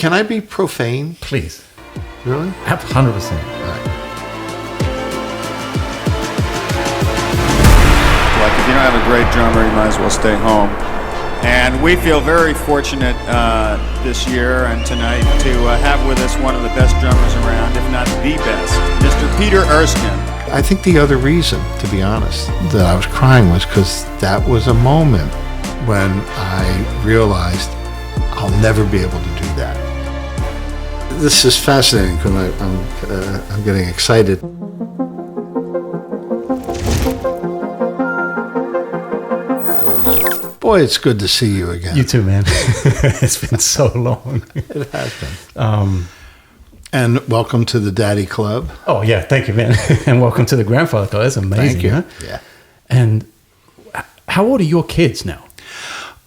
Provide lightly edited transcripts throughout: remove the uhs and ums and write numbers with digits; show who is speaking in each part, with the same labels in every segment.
Speaker 1: Can I be profane?
Speaker 2: Please.
Speaker 1: Really?
Speaker 2: 100%.
Speaker 1: All right.
Speaker 3: Like, if you don't have a great drummer, you might as well stay home. And we feel very fortunate this year and tonight to have with us one of the best drummers around, if not the best, Mr. Peter Erskine.
Speaker 1: I think the other reason, to be honest, that I was crying was because that was a moment when I realized I'll never be able to do that. This is fascinating because I'm getting excited. Boy, it's good to see you again.
Speaker 2: You too, man. It's been so long.
Speaker 1: It has been. And welcome to the Daddy Club.
Speaker 2: Oh, yeah. Thank you, man. And welcome to the Grandfather Club. That's amazing.
Speaker 1: Thank you.
Speaker 2: Huh?
Speaker 1: Yeah.
Speaker 2: And how old are your kids now?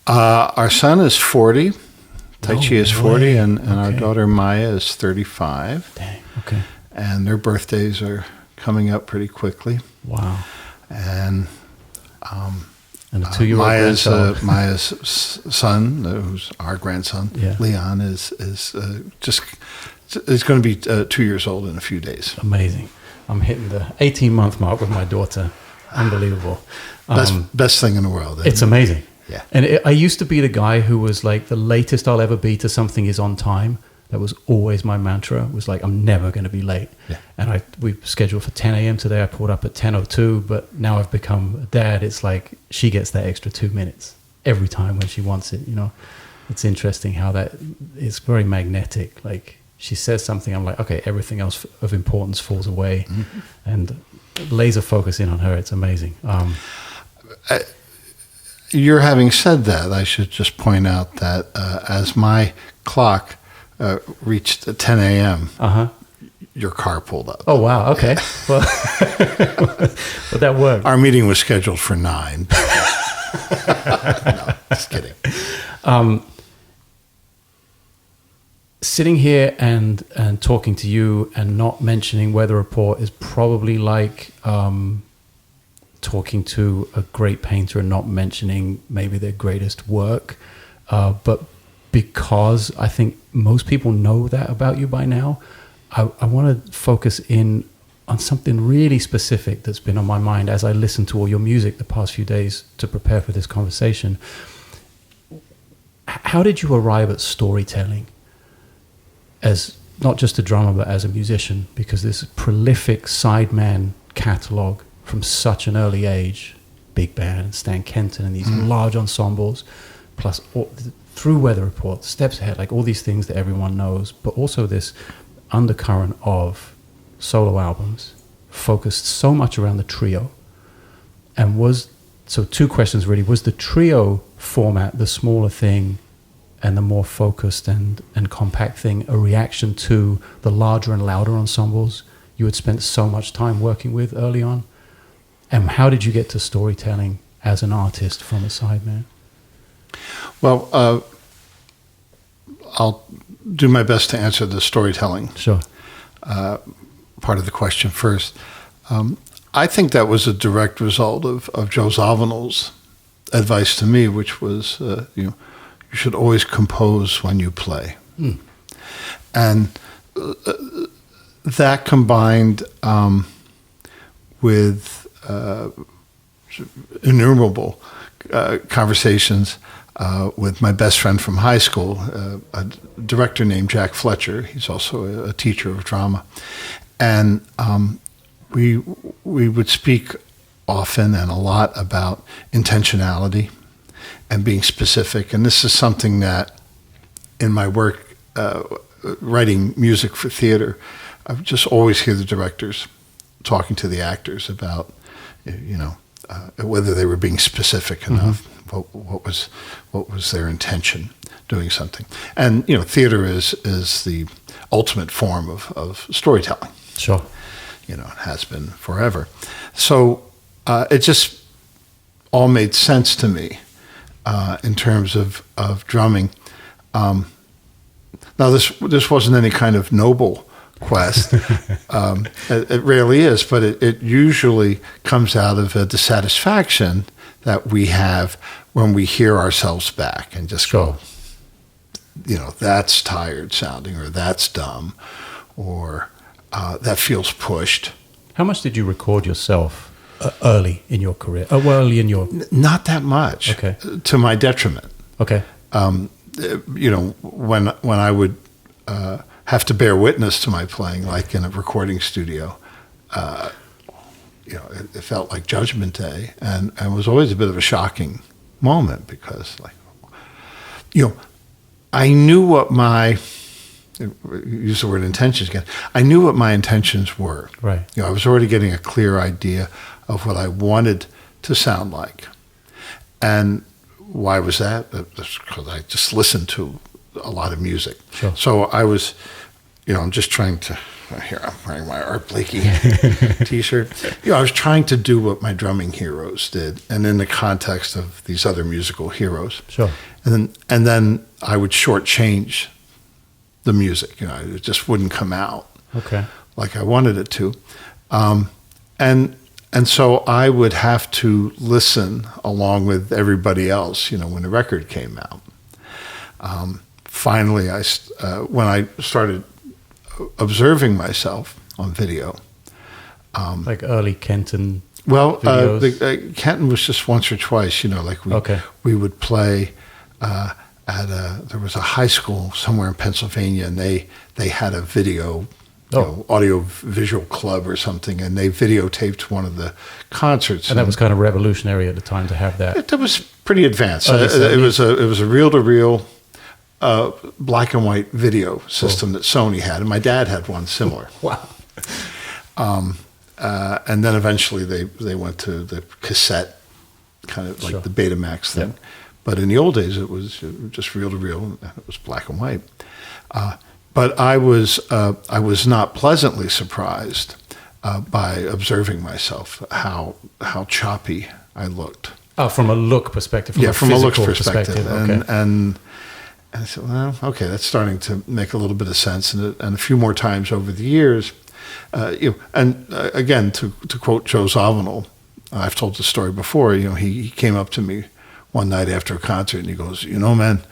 Speaker 1: Our son is 40. Taichi is 40, and our
Speaker 2: Okay.
Speaker 1: daughter Maya is 35.
Speaker 2: Dang. Okay.
Speaker 1: And their birthdays are coming up pretty quickly.
Speaker 2: Wow.
Speaker 1: And
Speaker 2: And a 2-year-old grandchild.
Speaker 1: Maya's son, who's our grandson,
Speaker 2: Yeah.
Speaker 1: Leon, is going to be 2 years old in a few days.
Speaker 2: Amazing. I'm hitting the 18-month mark with my daughter. Unbelievable.
Speaker 1: Best thing in the world.
Speaker 2: It's amazing.
Speaker 1: Yeah.
Speaker 2: And I used to be the guy who was like, the latest I'll ever be to something is on time. That was always my mantra. It was like, I'm never going to be late.
Speaker 1: Yeah.
Speaker 2: And we scheduled for 10 a.m. today. I pulled up at 10:02, but now I've become a dad. It's like she gets that extra 2 minutes every time when she wants it. You know, it's interesting how that is very magnetic. Like she says something, I'm like, okay, everything else of importance falls away, and laser focus in on her. It's amazing.
Speaker 1: You're having said that, I should just point out that as my clock reached 10 a.m., your car pulled up.
Speaker 2: Oh, wow. Okay. Well, but that worked.
Speaker 1: Our meeting was scheduled for 9. No, just kidding.
Speaker 2: Sitting here and talking to you and not mentioning Weather Report is probably like talking to a great painter and not mentioning maybe their greatest work. But because I think most people know that about you by now, I want to focus in on something really specific that's been on my mind as I listened to all your music the past few days to prepare for this conversation. How did you arrive at storytelling as not just a drummer but as a musician? Because this prolific sideman catalog from such an early age, big band, Stan Kenton, and these large ensembles, plus through Weather Report, Steps Ahead, like all these things that everyone knows, but also this undercurrent of solo albums focused so much around the trio. And so 2 questions really. Was the trio format, the smaller thing and the more focused and compact thing, a reaction to the larger and louder ensembles you had spent so much time working with early on? And how did you get to storytelling as an artist from a sideman?
Speaker 1: Well, I'll do my best to answer the storytelling
Speaker 2: Sure.
Speaker 1: part of the question first. I think that was a direct result of Joe Zawinul's advice to me, which was, you should always compose when you play. And that combined with innumerable conversations with my best friend from high school, a director named Jack Fletcher. He's also a teacher of drama. And we would speak often and a lot about intentionality and being specific. And this is something that in my work writing music for theater, I would just always hear the directors talking to the actors about, whether they were being specific enough. What was their intention doing something? And theater is the ultimate form of storytelling.
Speaker 2: Sure.
Speaker 1: It has been forever. So it just all made sense to me in terms of drumming. Now this wasn't any kind of noble quest. It rarely is, but it usually comes out of a dissatisfaction that we have when we hear ourselves back and just go, that's tired sounding, or that's dumb, or that feels pushed.
Speaker 2: How much did you record yourself early in your career? Early in your...
Speaker 1: Not that much.
Speaker 2: Okay.
Speaker 1: To my detriment.
Speaker 2: Okay.
Speaker 1: When I would have to bear witness to my playing, like in a recording studio, it felt like Judgment Day, and it was always a bit of a shocking moment because, I knew what use the word intentions again. I knew what my intentions were.
Speaker 2: Right.
Speaker 1: I was already getting a clear idea of what I wanted to sound like. And why was that? That's because I just listened to a lot of music.
Speaker 2: Sure.
Speaker 1: So I was, I'm just trying to, here I'm wearing my Art Blakey t-shirt. I was trying to do what my drumming heroes did, and in the context of these other musical heroes.
Speaker 2: Sure.
Speaker 1: And then I would shortchange the music. It just wouldn't come out like I wanted it to. And so I would have to listen along with everybody else, when the record came out. Finally, when I started observing myself on video.
Speaker 2: Like early Kenton
Speaker 1: Well,
Speaker 2: videos?
Speaker 1: Kenton was just once or twice, we would play there was a high school somewhere in Pennsylvania, and they had a video, audio visual club or something, and they videotaped one of the concerts.
Speaker 2: And that was kind of revolutionary at the time to have that.
Speaker 1: That was pretty advanced. It was a reel-to-reel black and white video system that Sony had, and my dad had one similar.
Speaker 2: Wow.
Speaker 1: And then eventually they went to the cassette, kind of like the Betamax thing.
Speaker 2: Yep.
Speaker 1: But in the old days, it was just reel-to-reel, and it was black and white. But I was not pleasantly surprised by observing myself how choppy I looked.
Speaker 2: Oh, from a look perspective.
Speaker 1: From a looks perspective.
Speaker 2: Okay.
Speaker 1: And I said, well, okay, that's starting to make a little bit of sense. And a few more times over the years, again, to quote Joe Zawinul, I've told the story before. He came up to me one night after a concert, and he goes, man,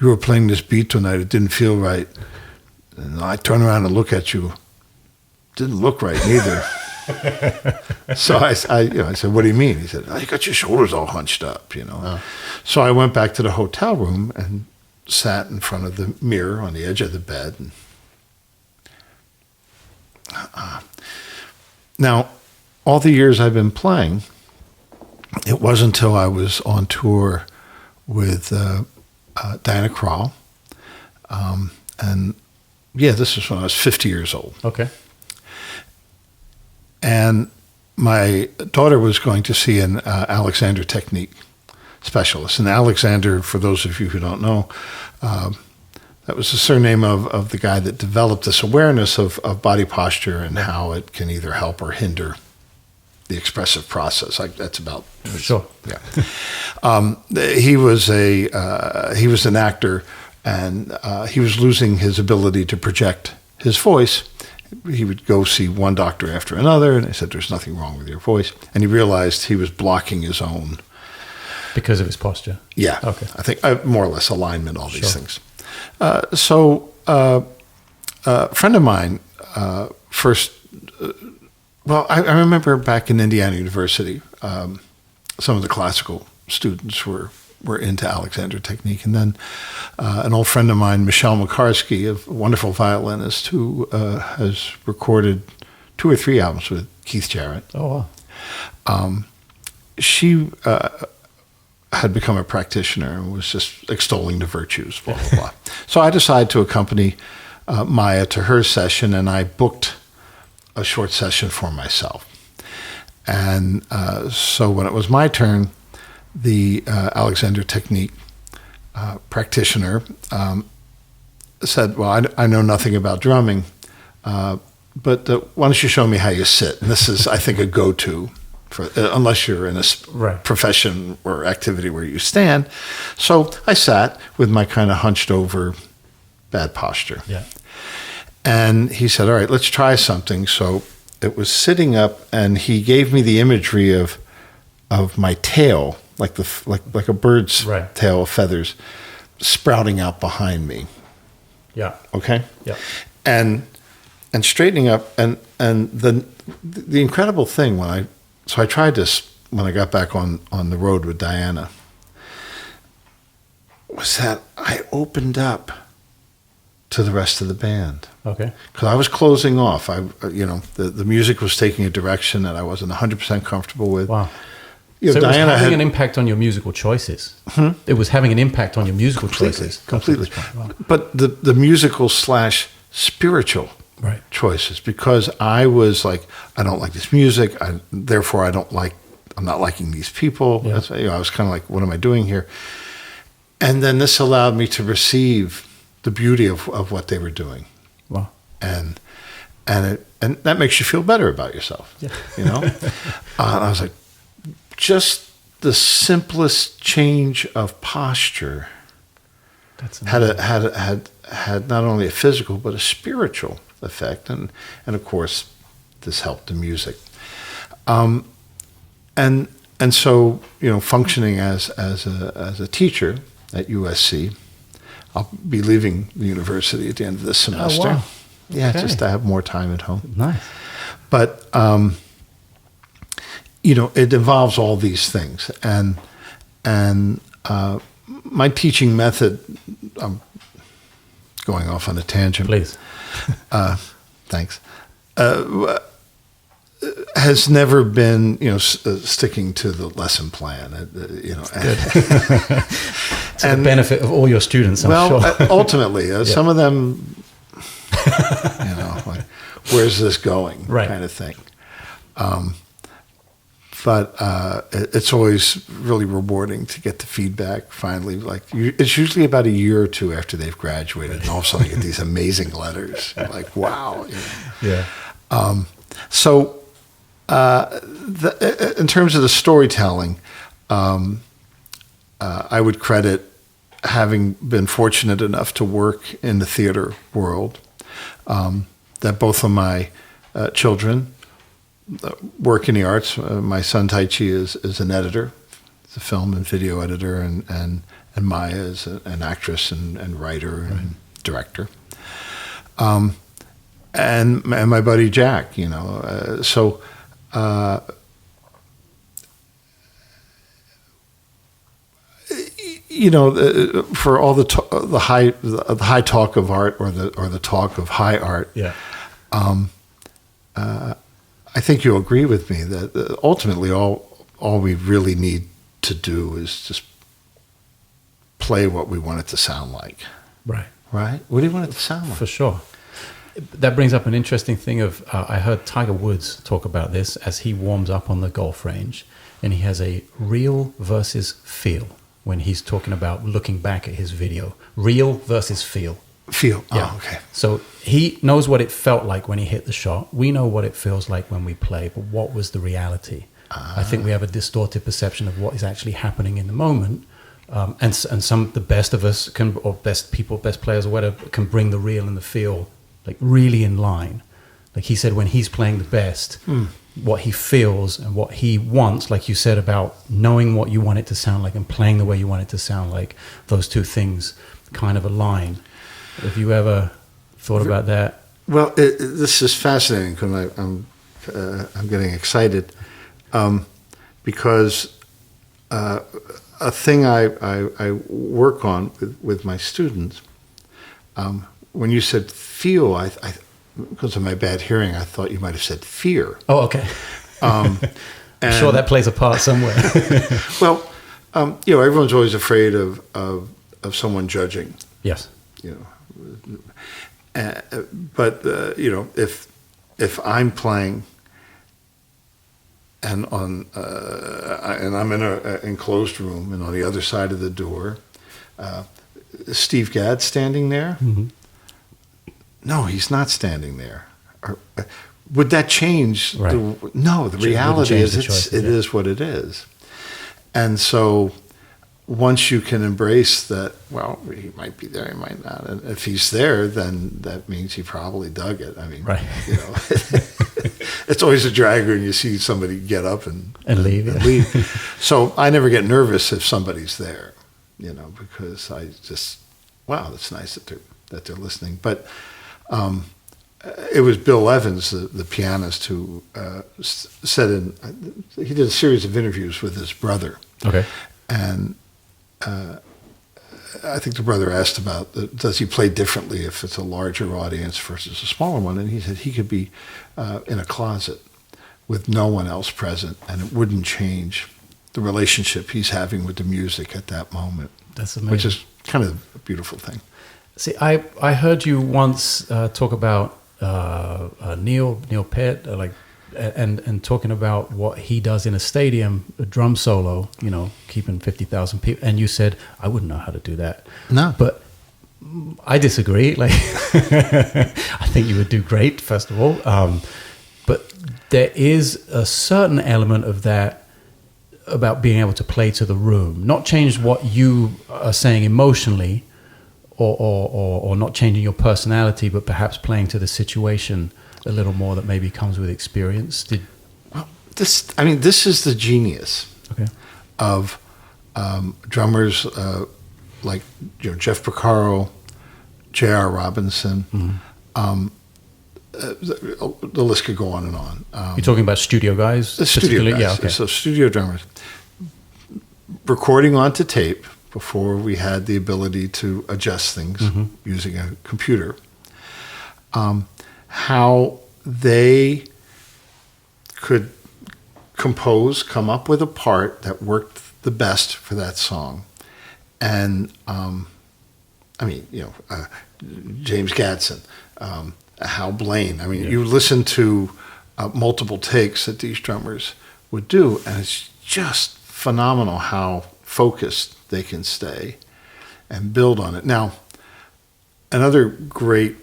Speaker 1: you were playing this beat tonight. It didn't feel right. And I turn around and look at you. Didn't look right either. So I said, what do you mean? He said, you got your shoulders all hunched up, Oh. So I went back to the hotel room and sat in front of the mirror on the edge of the bed. And, now, all the years I've been playing, it wasn't until I was on tour with Diana Krall. And this was when I was 50 years old.
Speaker 2: Okay.
Speaker 1: And my daughter was going to see an Alexander technique specialist. And Alexander, for those of you who don't know, that was the surname of the guy that developed this awareness of body posture and how it can either help or hinder the expressive process. That's about
Speaker 2: sure.
Speaker 1: Yeah. He was an actor, and he was losing his ability to project his voice. He would go see one doctor after another, and they said, "There's nothing wrong with your voice." And he realized he was blocking his own
Speaker 2: because of his posture.
Speaker 1: Yeah.
Speaker 2: Okay.
Speaker 1: I think more or less alignment, all these things. A friend of mine first. I remember back in Indiana University, some of the classical students were into Alexander technique. And then an old friend of mine, Michelle McCarsky, a wonderful violinist who has recorded 2 or 3 albums with Keith Jarrett.
Speaker 2: Oh, wow.
Speaker 1: She had become a practitioner and was just extolling the virtues, blah, blah, blah. So I decided to accompany Maya to her session, and I booked a short session for myself. And so when it was my turn, the Alexander technique practitioner said, well, I know nothing about drumming, but why don't you show me how you sit? And this is, I think, a go-to, for unless you're in a profession or activity where you stand. So I sat with my kind of hunched over bad posture.
Speaker 2: Yeah.
Speaker 1: And he said, all right, let's try something. So it was sitting up, and he gave me the imagery of my tail, like a bird's tail of feathers, sprouting out behind me.
Speaker 2: Yeah.
Speaker 1: Okay.
Speaker 2: Yeah.
Speaker 1: And straightening up, and the incredible thing I tried this when I got back on the road with Diana, was that I opened up to the rest of the band.
Speaker 2: Okay.
Speaker 1: Because I was closing off. The music was taking a direction that I wasn't 100% comfortable with.
Speaker 2: Wow.
Speaker 1: You know,
Speaker 2: so it
Speaker 1: Diana
Speaker 2: was having
Speaker 1: had
Speaker 2: an impact on your musical choices. It was having an impact on your musical choices.
Speaker 1: Completely.
Speaker 2: Wow.
Speaker 1: But the musical / spiritual
Speaker 2: Right.
Speaker 1: choices, because I was like, I don't like this music. Therefore, I'm not liking these people.
Speaker 2: Yeah.
Speaker 1: I was kind of like, what am I doing here? And then this allowed me to receive the beauty of what they were doing.
Speaker 2: Wow.
Speaker 1: And that makes you feel better about yourself.
Speaker 2: Yeah.
Speaker 1: You know? And I was like, just the simplest change of posture
Speaker 2: That's
Speaker 1: had not only a physical but a spiritual effect, and of course this helped the music. And so, functioning as a teacher at USC, I'll be leaving the university at the end of this semester.
Speaker 2: Oh, wow.
Speaker 1: Yeah,
Speaker 2: Okay.
Speaker 1: just to have more time at home.
Speaker 2: nice.
Speaker 1: But it involves all these things, and my teaching method. I'm going off on a tangent.
Speaker 2: Please.
Speaker 1: Thanks. Has never been, sticking to the lesson plan.
Speaker 2: To the benefit of all your students, I'm sure.
Speaker 1: Ultimately, some of them, like, where's this going,
Speaker 2: Right.
Speaker 1: kind of thing. But it's always really rewarding to get the feedback. Finally, it's usually about a year or two after they've graduated, and all of a sudden you get these amazing letters. You're like, wow.
Speaker 2: Yeah.
Speaker 1: So, in terms of the storytelling, I would credit having been fortunate enough to work in the theater world, that both of my children work in the arts. My son Taichi is an editor, he's a film and video editor, and Maya is an actress and writer and director. And my buddy Jack, for all the high talk of art or the talk of high art,
Speaker 2: Yeah.
Speaker 1: I think you'll agree with me that ultimately all we really need to do is just play what we want it to sound like.
Speaker 2: Right.
Speaker 1: Right? What do you want it to sound like?
Speaker 2: For sure. That brings up an interesting thing of, I heard Tiger Woods talk about this as he warms up on the golf range, and he has a real versus feel when he's talking about looking back at his video. Real versus feel.
Speaker 1: Feel.
Speaker 2: Yeah.
Speaker 1: Oh, okay.
Speaker 2: So he knows what it felt like when he hit the shot. We know what it feels like when we play, but what was the reality? I think we have a distorted perception of what is actually happening in the moment. And some, the best of us can, or best people, best players or whatever, can bring the real and the feel like really in line. Like he said, when he's playing the best, what he feels and what he wants, like you said about knowing what you want it to sound like and playing the way you want it to sound like, those two things kind of align. Have you ever thought about that?
Speaker 1: Well, this is fascinating because I'm getting excited because a thing I work on with my students. When you said feel, I because of my bad hearing, I thought you might have said fear.
Speaker 2: Oh, okay. I'm sure that plays a part somewhere.
Speaker 1: Well, everyone's always afraid of someone judging.
Speaker 2: Yes.
Speaker 1: But if I'm playing and I'm in an enclosed room, and on the other side of the door, Steve Gadd's standing there.
Speaker 2: Mm-hmm.
Speaker 1: No, he's not standing there. Would that change?
Speaker 2: Right.
Speaker 1: No, the reality is it
Speaker 2: yeah.
Speaker 1: is what it is. And so once you can embrace that, well, he might be there, he might not. And if he's there, then that means he probably dug it. I mean,
Speaker 2: right.
Speaker 1: It's always a drag when you see somebody get up and
Speaker 2: leave.
Speaker 1: And leave. So I never get nervous if somebody's there. because I just, wow, that's nice that they're listening. But it was Bill Evans, the pianist, who said he did a series of interviews with his brother.
Speaker 2: Okay.
Speaker 1: And I think the brother asked about, does he play differently if it's a larger audience versus a smaller one? And he said he could be in a closet with no one else present, and it wouldn't change the relationship he's having with the music at that moment.
Speaker 2: That's amazing.
Speaker 1: Which is kind of a beautiful thing.
Speaker 2: See, I heard you once talk about Neil Peart, and talking about what he does in a stadium, a drum solo, keeping 50,000 people, and you said, I wouldn't know how to do that.
Speaker 1: No.
Speaker 2: But I disagree. Like, I think you would do great, first of all. But there is a certain element of that about being able to play to the room, not change what you are saying emotionally, or not changing your personality, but perhaps playing to the situation a little more that maybe comes with experience.
Speaker 1: This is the genius of drummers like Jeff Porcaro, J.R. Robinson.
Speaker 2: Mm-hmm.
Speaker 1: The list could go on and on.
Speaker 2: You're talking about studio guys?
Speaker 1: The studio guys.
Speaker 2: Yeah, okay.
Speaker 1: So studio drummers. Recording onto tape before we had the ability to adjust things using a computer. How they could come up with a part that worked the best for that song. And, James Gadsden, Hal Blaine. You listen to multiple takes that these drummers would do, and it's just phenomenal how focused they can stay and build on it. Now, another great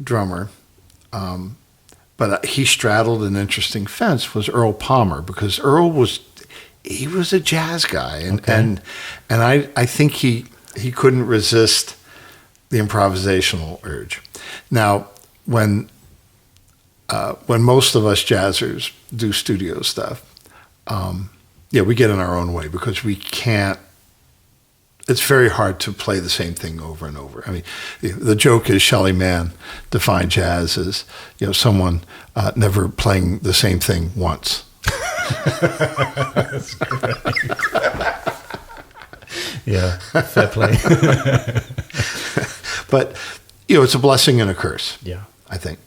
Speaker 1: drummer, but he straddled an interesting fence, was Earl Palmer, because Earl was a jazz guy, and I think he couldn't resist the improvisational urge. Now, when most of us jazzers do studio stuff, we get in our own way because we can't. It's very hard to play the same thing over and over. The joke is Shelley Mann defined jazz as someone never playing the same thing once.
Speaker 2: That's great. Yeah, fair play.
Speaker 1: But it's a blessing and a curse.
Speaker 2: Yeah,
Speaker 1: I think.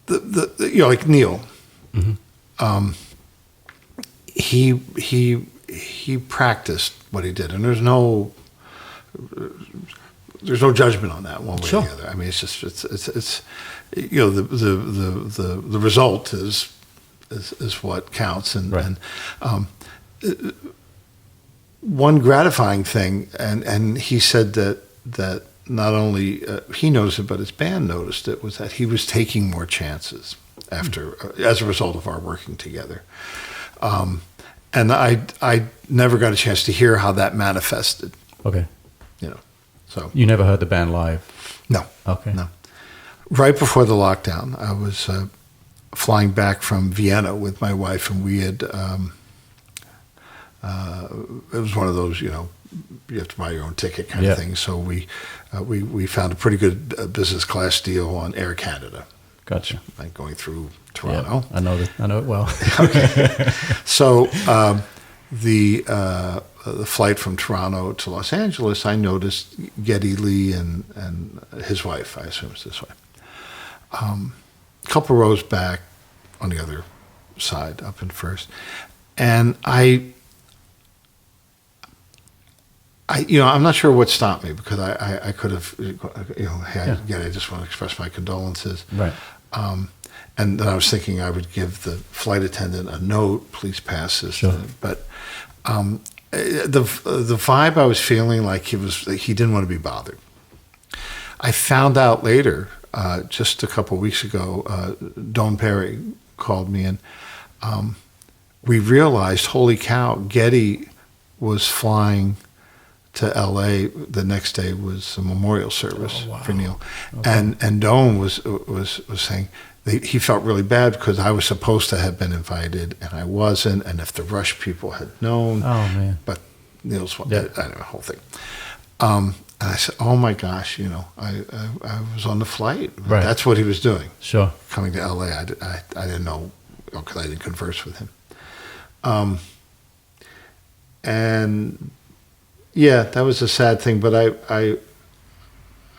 Speaker 1: Like Neil, he practiced what he did, and there's no judgment on that one way or the other. It's just the result is what counts, and one gratifying thing, and he said that not only he noticed it, but his band noticed it, was that he was taking more chances as a result of our working together. And I never got a chance to hear how that manifested.
Speaker 2: Okay.
Speaker 1: So
Speaker 2: you never heard the band live?
Speaker 1: No.
Speaker 2: Okay.
Speaker 1: No. Right before the lockdown, I was flying back from Vienna with my wife, and we had. It was one of those, you have to buy your own ticket kind of thing. So we found a pretty good business class deal on Air Canada.
Speaker 2: Gotcha.
Speaker 1: Like going through Toronto.
Speaker 2: Yeah, I know it well.
Speaker 1: Okay. So the flight from Toronto to Los Angeles, I noticed Geddy Lee and his wife. I assume it's his wife. A couple rows back on the other side, up in first, and I'm not sure what stopped me, because I could have, hey, I just want to express my condolences.
Speaker 2: Right.
Speaker 1: And then I was thinking I would give the flight attendant a note, please pass this.
Speaker 2: Sure.
Speaker 1: But the vibe I was feeling, like he didn't want to be bothered. I found out later, just a couple of weeks ago, Don Perry called me, and we realized, holy cow, Geddy was flying to L.A. The next day was a memorial service for Neil, and Don was saying, he felt really bad because I was supposed to have been invited and I wasn't, and if the Rush people had known.
Speaker 2: Oh, man.
Speaker 1: But Neil's one,
Speaker 2: Yeah.
Speaker 1: I don't know, the whole thing. And I said, oh my gosh, I was on the flight.
Speaker 2: Right.
Speaker 1: That's what he was doing.
Speaker 2: Sure.
Speaker 1: Coming to LA, I didn't know, because I didn't converse with him. And yeah, that was a sad thing, but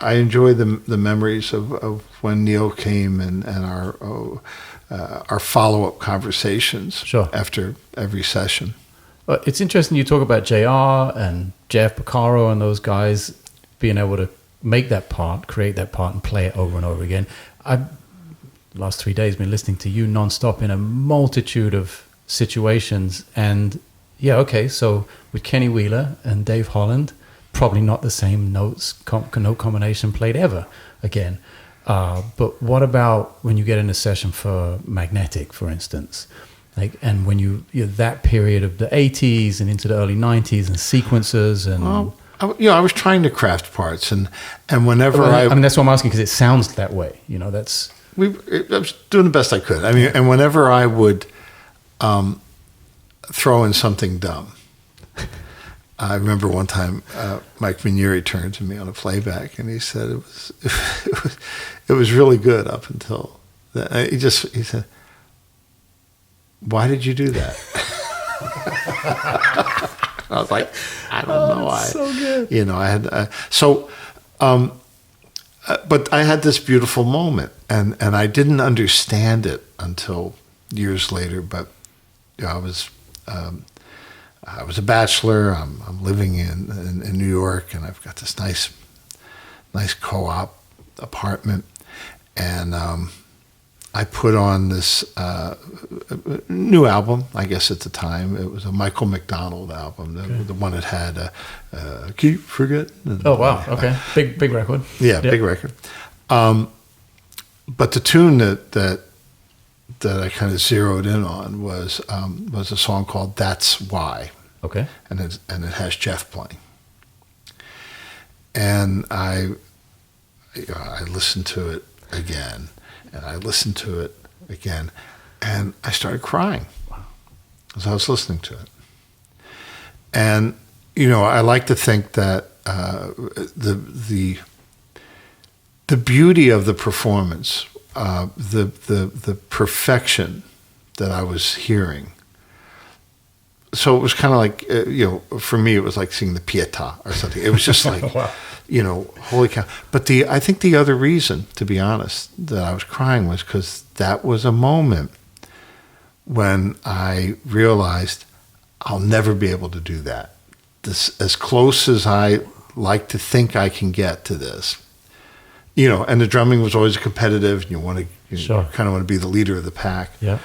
Speaker 1: I enjoy the memories of when Neil came and our follow-up conversations.
Speaker 2: Sure.
Speaker 1: After every session.
Speaker 2: It's interesting you talk about JR and Jeff Porcaro and those guys being able to make that part, create that part, and play it over and over again. I've last 3 days been listening to you nonstop in a multitude of situations, and yeah, okay, so with Kenny Wheeler and Dave Holland, probably not the same note combination played ever again. But what about when you get in a session for Magnetic, for instance? And when you're that period of the 80s and into the early 90s and sequences and...
Speaker 1: Well, I was trying to craft parts, and whenever
Speaker 2: I mean, that's what I'm asking, because it sounds that way. I
Speaker 1: was doing the best I could. I mean, and whenever I would throw in something dumb, I remember one time Mike Minieri turned to me on a playback, and he said it was really good up until that. He said, "Why did you do that?" I was like, I don't know.
Speaker 2: So good.
Speaker 1: I had but I had this beautiful moment, and I didn't understand it until years later. But I was a bachelor. I'm living in New York, and I've got this nice co-op apartment, and I put on this new album, I guess at the time. It was a Michael McDonald album, the one that had Keep Forgetting.
Speaker 2: Oh, wow. Okay. Big record.
Speaker 1: Yeah, big record. But the tune that I kind of zeroed in on was a song called That's Why.
Speaker 2: Okay.
Speaker 1: And it has Jeff playing. And I listened to it again. And I listened to it again, and I started crying as I was listening to it. And I like to think that the beauty of the performance, the perfection that I was hearing. So it was kind of like for me, it was like seeing the Pietà or something. It was just like.
Speaker 2: Wow.
Speaker 1: Holy cow. But I think the other reason, to be honest, that I was crying was because that was a moment when I realized I'll never be able to do that. This, as close as I like to think I can get to this, and the drumming was always competitive, and you
Speaker 2: Sure.
Speaker 1: kind of want to be the leader of the pack.
Speaker 2: Yeah.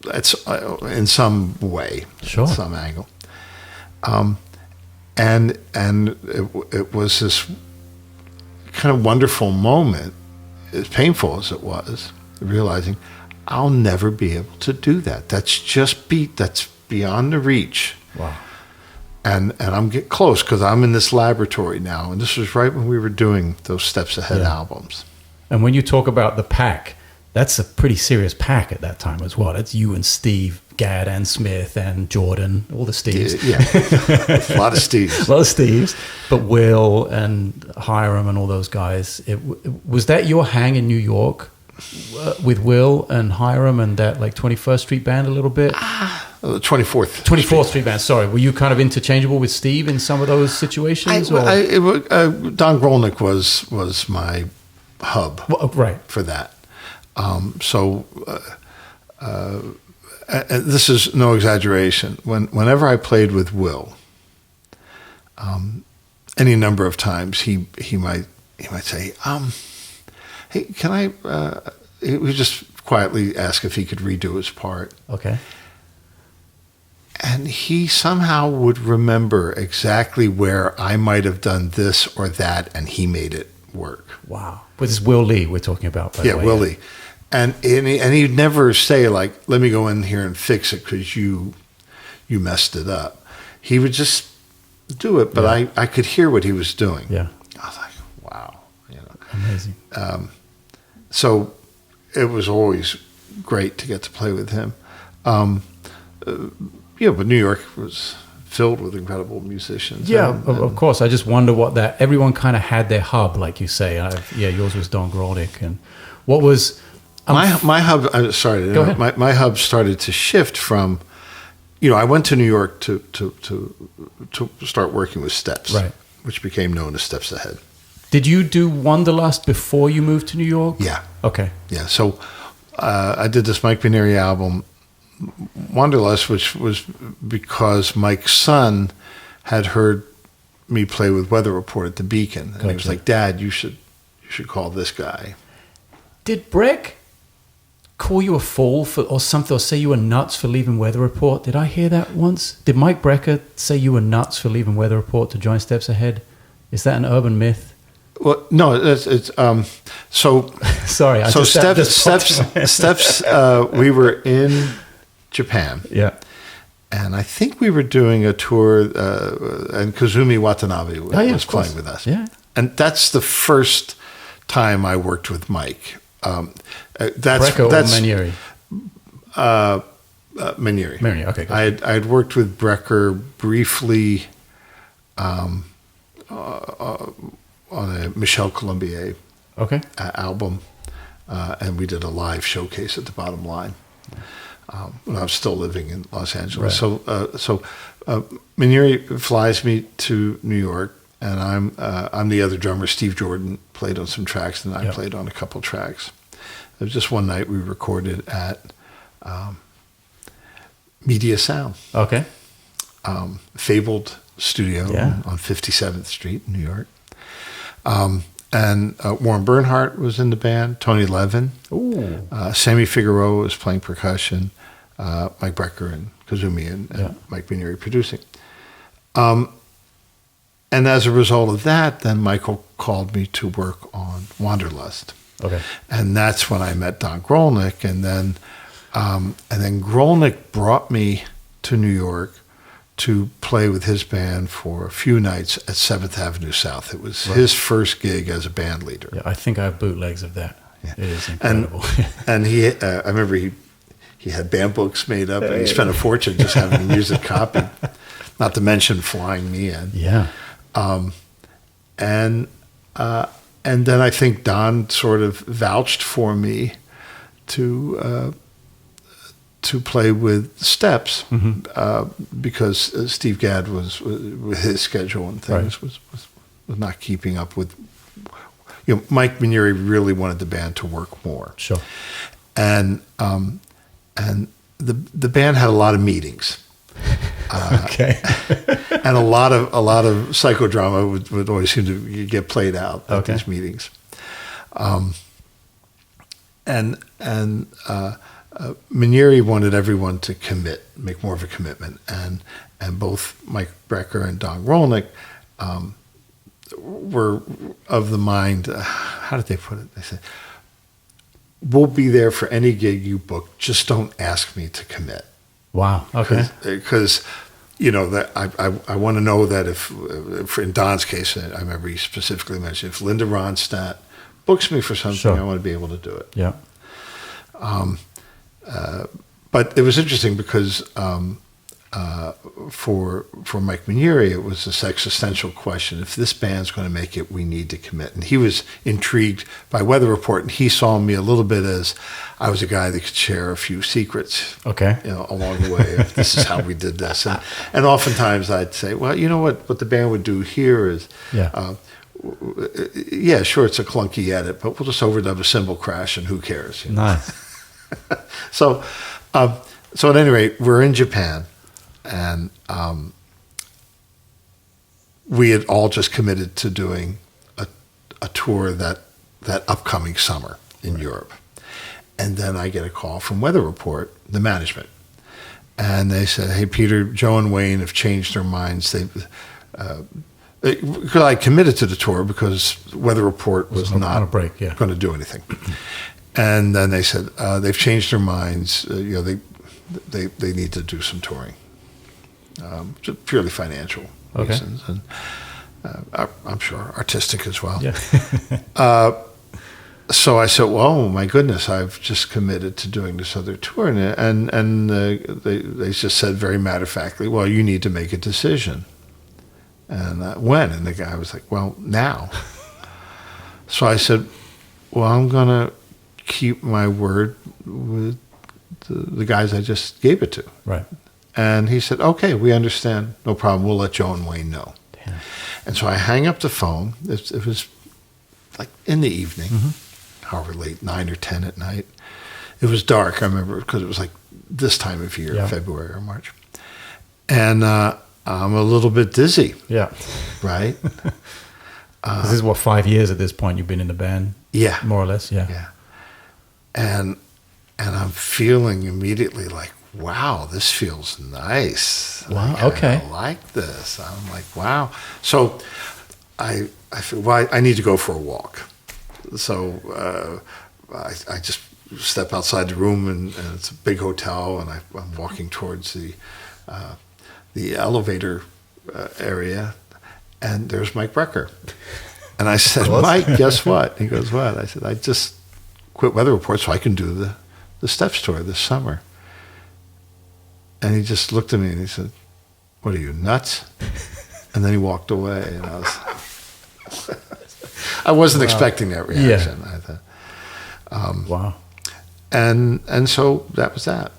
Speaker 1: That's in some way,
Speaker 2: Sure.
Speaker 1: some angle. And it was this kind of wonderful moment, as painful as it was, realizing I'll never be able to do that. That's beyond the reach.
Speaker 2: Wow.
Speaker 1: And I'm getting close because I'm in this laboratory now. And this was right when we were doing those Steps Ahead albums.
Speaker 2: And when you talk about the pack, that's a pretty serious pack at that time as well. That's you and Steve, Gadd and Smith and Jordan, all the Steves.
Speaker 1: Yeah, a lot of Steves.
Speaker 2: A lot of Steves. But Will and Hiram and all those guys. Was that your hang in New York with Will and Hiram and that 21st Street Band a little bit?
Speaker 1: 24th.
Speaker 2: 24th Street Band, sorry. Were you kind of interchangeable with Steve in some of those situations?
Speaker 1: Don Grolnick was my hub
Speaker 2: right.
Speaker 1: for that. And this is no exaggeration. Whenever I played with Will, any number of times he might say, "Hey, can I?" He would just quietly ask if he could redo his part.
Speaker 2: Okay.
Speaker 1: And he somehow would remember exactly where I might have done this or that, and he made it work.
Speaker 2: Wow. But this is Will Lee we're talking about, by the way.
Speaker 1: Will Lee. And he'd never say, let me go in here and fix it because you messed it up. He would just do it, but I could hear what he was doing.
Speaker 2: Yeah.
Speaker 1: I was like, wow.
Speaker 2: Amazing.
Speaker 1: So it was always great to get to play with him. But New York was filled with incredible musicians.
Speaker 2: Yeah, of course. I just wonder what everyone kind of had their hub, like you say. Yours was Don Grolnick. And what was...
Speaker 1: my hub, I'm sorry,
Speaker 2: Go ahead.
Speaker 1: My hub started to shift from, I went to New York to start working with Steps,
Speaker 2: right,
Speaker 1: which became known as Steps Ahead.
Speaker 2: Did you do Wanderlust before you moved to New York?
Speaker 1: Yeah.
Speaker 2: Okay.
Speaker 1: Yeah, so I did this Mike Minieri album, Wanderlust, which was because Mike's son had heard me play with Weather Report at the Beacon, and he was like, "Dad, you should call this guy."
Speaker 2: Did Breck call you a fool or something, or say you were nuts for leaving Weather Report? Did I hear that once? Did Mike Brecker say you were nuts for leaving Weather Report to join Steps Ahead? Is that an urban myth?
Speaker 1: Well, no, it's so.
Speaker 2: Sorry,
Speaker 1: so Steps. We were in Japan.
Speaker 2: Yeah.
Speaker 1: And I think we were doing a tour, and Kazumi Watanabe was playing with us.
Speaker 2: Yeah.
Speaker 1: And that's the first time I worked with Mike.
Speaker 2: Brecker or Minieri?
Speaker 1: Minieri.
Speaker 2: Minieri, okay.
Speaker 1: I had worked with Brecker briefly on a Michel Colombier album, and we did a live showcase at the Bottom Line when I was still living in Los Angeles.
Speaker 2: Right.
Speaker 1: So Minieri flies me to New York, and I'm the other drummer. Steve Jordan played on some tracks, and I played on a couple tracks. It was just one night we recorded at Media Sound.
Speaker 2: Okay.
Speaker 1: Fabled studio on 57th Street in New York. And Warren Bernhardt was in the band, Tony Levin.
Speaker 2: Ooh.
Speaker 1: Sammy Figueroa was playing percussion, Mike Brecker and Kazumi and Mike Minieri producing. And as a result of that, then Michael called me to work on Wanderlust.
Speaker 2: Okay.
Speaker 1: And that's when I met Don Grolnick, and then Grolnick brought me to New York to play with his band for a few nights at 7th Avenue South. It was his first gig as a band leader.
Speaker 2: Yeah, I think I have bootlegs of that. Yeah. It is incredible.
Speaker 1: And he, I remember he had band books made up, and he spent a fortune just having the music copied, not to mention flying me in.
Speaker 2: Yeah.
Speaker 1: And then I think Don sort of vouched for me to play with Steps, because Steve Gadd was with his schedule and things was not keeping up with. Mike Minieri really wanted the band to work more.
Speaker 2: Sure.
Speaker 1: And the band had a lot of meetings.
Speaker 2: Okay.
Speaker 1: And a lot of psychodrama would always seem to get played out at these meetings. Minieri wanted everyone to commit, make more of a commitment, and both Mike Brecker and Don Grolnick were of the mind. How did they put it? They said, "We'll be there for any gig you book. Just don't ask me to commit."
Speaker 2: Wow. Okay.
Speaker 1: Because that I want to know that if in Don's case, I remember he specifically mentioned, if Linda Ronstadt books me for something, I want to be able to do it.
Speaker 2: Yeah.
Speaker 1: But it was interesting because for Mike Minieri, it was this existential question: if this band's going to make it, we need to commit. And he was intrigued by Weather Report, and he saw me a little bit as I was a guy that could share a few secrets.
Speaker 2: Okay.
Speaker 1: Along the way, of this is how we did this, and oftentimes I'd say, well, what the band would do here is, sure, it's a clunky edit, but we'll just overdub a cymbal crash, and who cares?
Speaker 2: Nice.
Speaker 1: So at any rate, we're in Japan, and we had all just committed to doing a tour that upcoming summer in Europe. And then I get a call from Weather Report, the management, and they said, "Hey, Peter, Joe and Wayne have changed their minds. Because I committed to the tour because Weather Report was not
Speaker 2: on a break,
Speaker 1: going to do anything." And then they said they've changed their minds. They need to do some touring, just purely financial reasons, and I'm sure artistic as well.
Speaker 2: Yeah.
Speaker 1: so I said, well, my goodness, I've just committed to doing this other tour. And they just said very matter-of-factly, well, you need to make a decision. And when? And the guy was like, well, now. So I said, well, I'm going to keep my word with the guys I just gave it to.
Speaker 2: Right.
Speaker 1: And he said, okay, we understand. No problem. We'll let Joe and Wayne know.
Speaker 2: Damn.
Speaker 1: And so I hang up the phone. It was like in the evening, however late, 9 or 10 at night. It was dark, I remember, because it was like this time of year, February or March. And I'm a little bit dizzy.
Speaker 2: Yeah.
Speaker 1: Right?
Speaker 2: This is what, 5 years at this point you've been in the band?
Speaker 1: Yeah.
Speaker 2: More or less, yeah.
Speaker 1: Yeah. And I'm feeling immediately like, wow, this feels nice.
Speaker 2: Wow,
Speaker 1: I
Speaker 2: okay.
Speaker 1: like this. I'm like, wow. So I feel, well, I need to go for a walk. So I just step outside the room, and it's a big hotel, and I'm walking towards the elevator area, and there's Mike Brecker. And I said, Mike, guess what? He goes, what? I said, I just quit Weather Report so I can do the Steps tour this summer. And he just looked at me and he said, what are you, nuts? And then he walked away, and I wasn't expecting that reaction.
Speaker 2: Yeah.
Speaker 1: I thought,
Speaker 2: wow.
Speaker 1: And so that was that.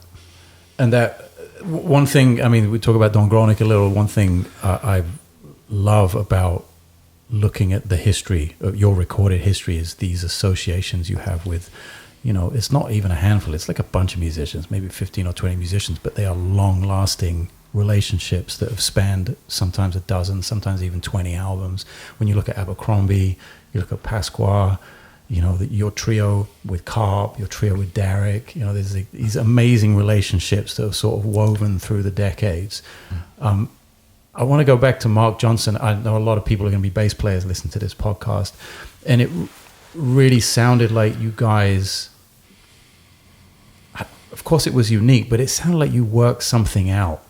Speaker 2: And that one thing, I mean, we talk about Don Gronick a little. One thing I love about looking at the history, your recorded history, is these associations you have with, you know, it's not even a handful. It's like a bunch of musicians, maybe 15 or 20 musicians, but they are long-lasting relationships that have spanned sometimes a dozen, sometimes even 20 albums. When you look at Abercrombie, you look at Pasqua, you know, your trio with Carp, your trio with Derek, you know, there's these amazing relationships that have sort of woven through the decades. I want to go back to Marc Johnson. I know a lot of people are going to be bass players listening to this podcast, and it really sounded like you guys, of course it was unique, but it sounded like you worked something out.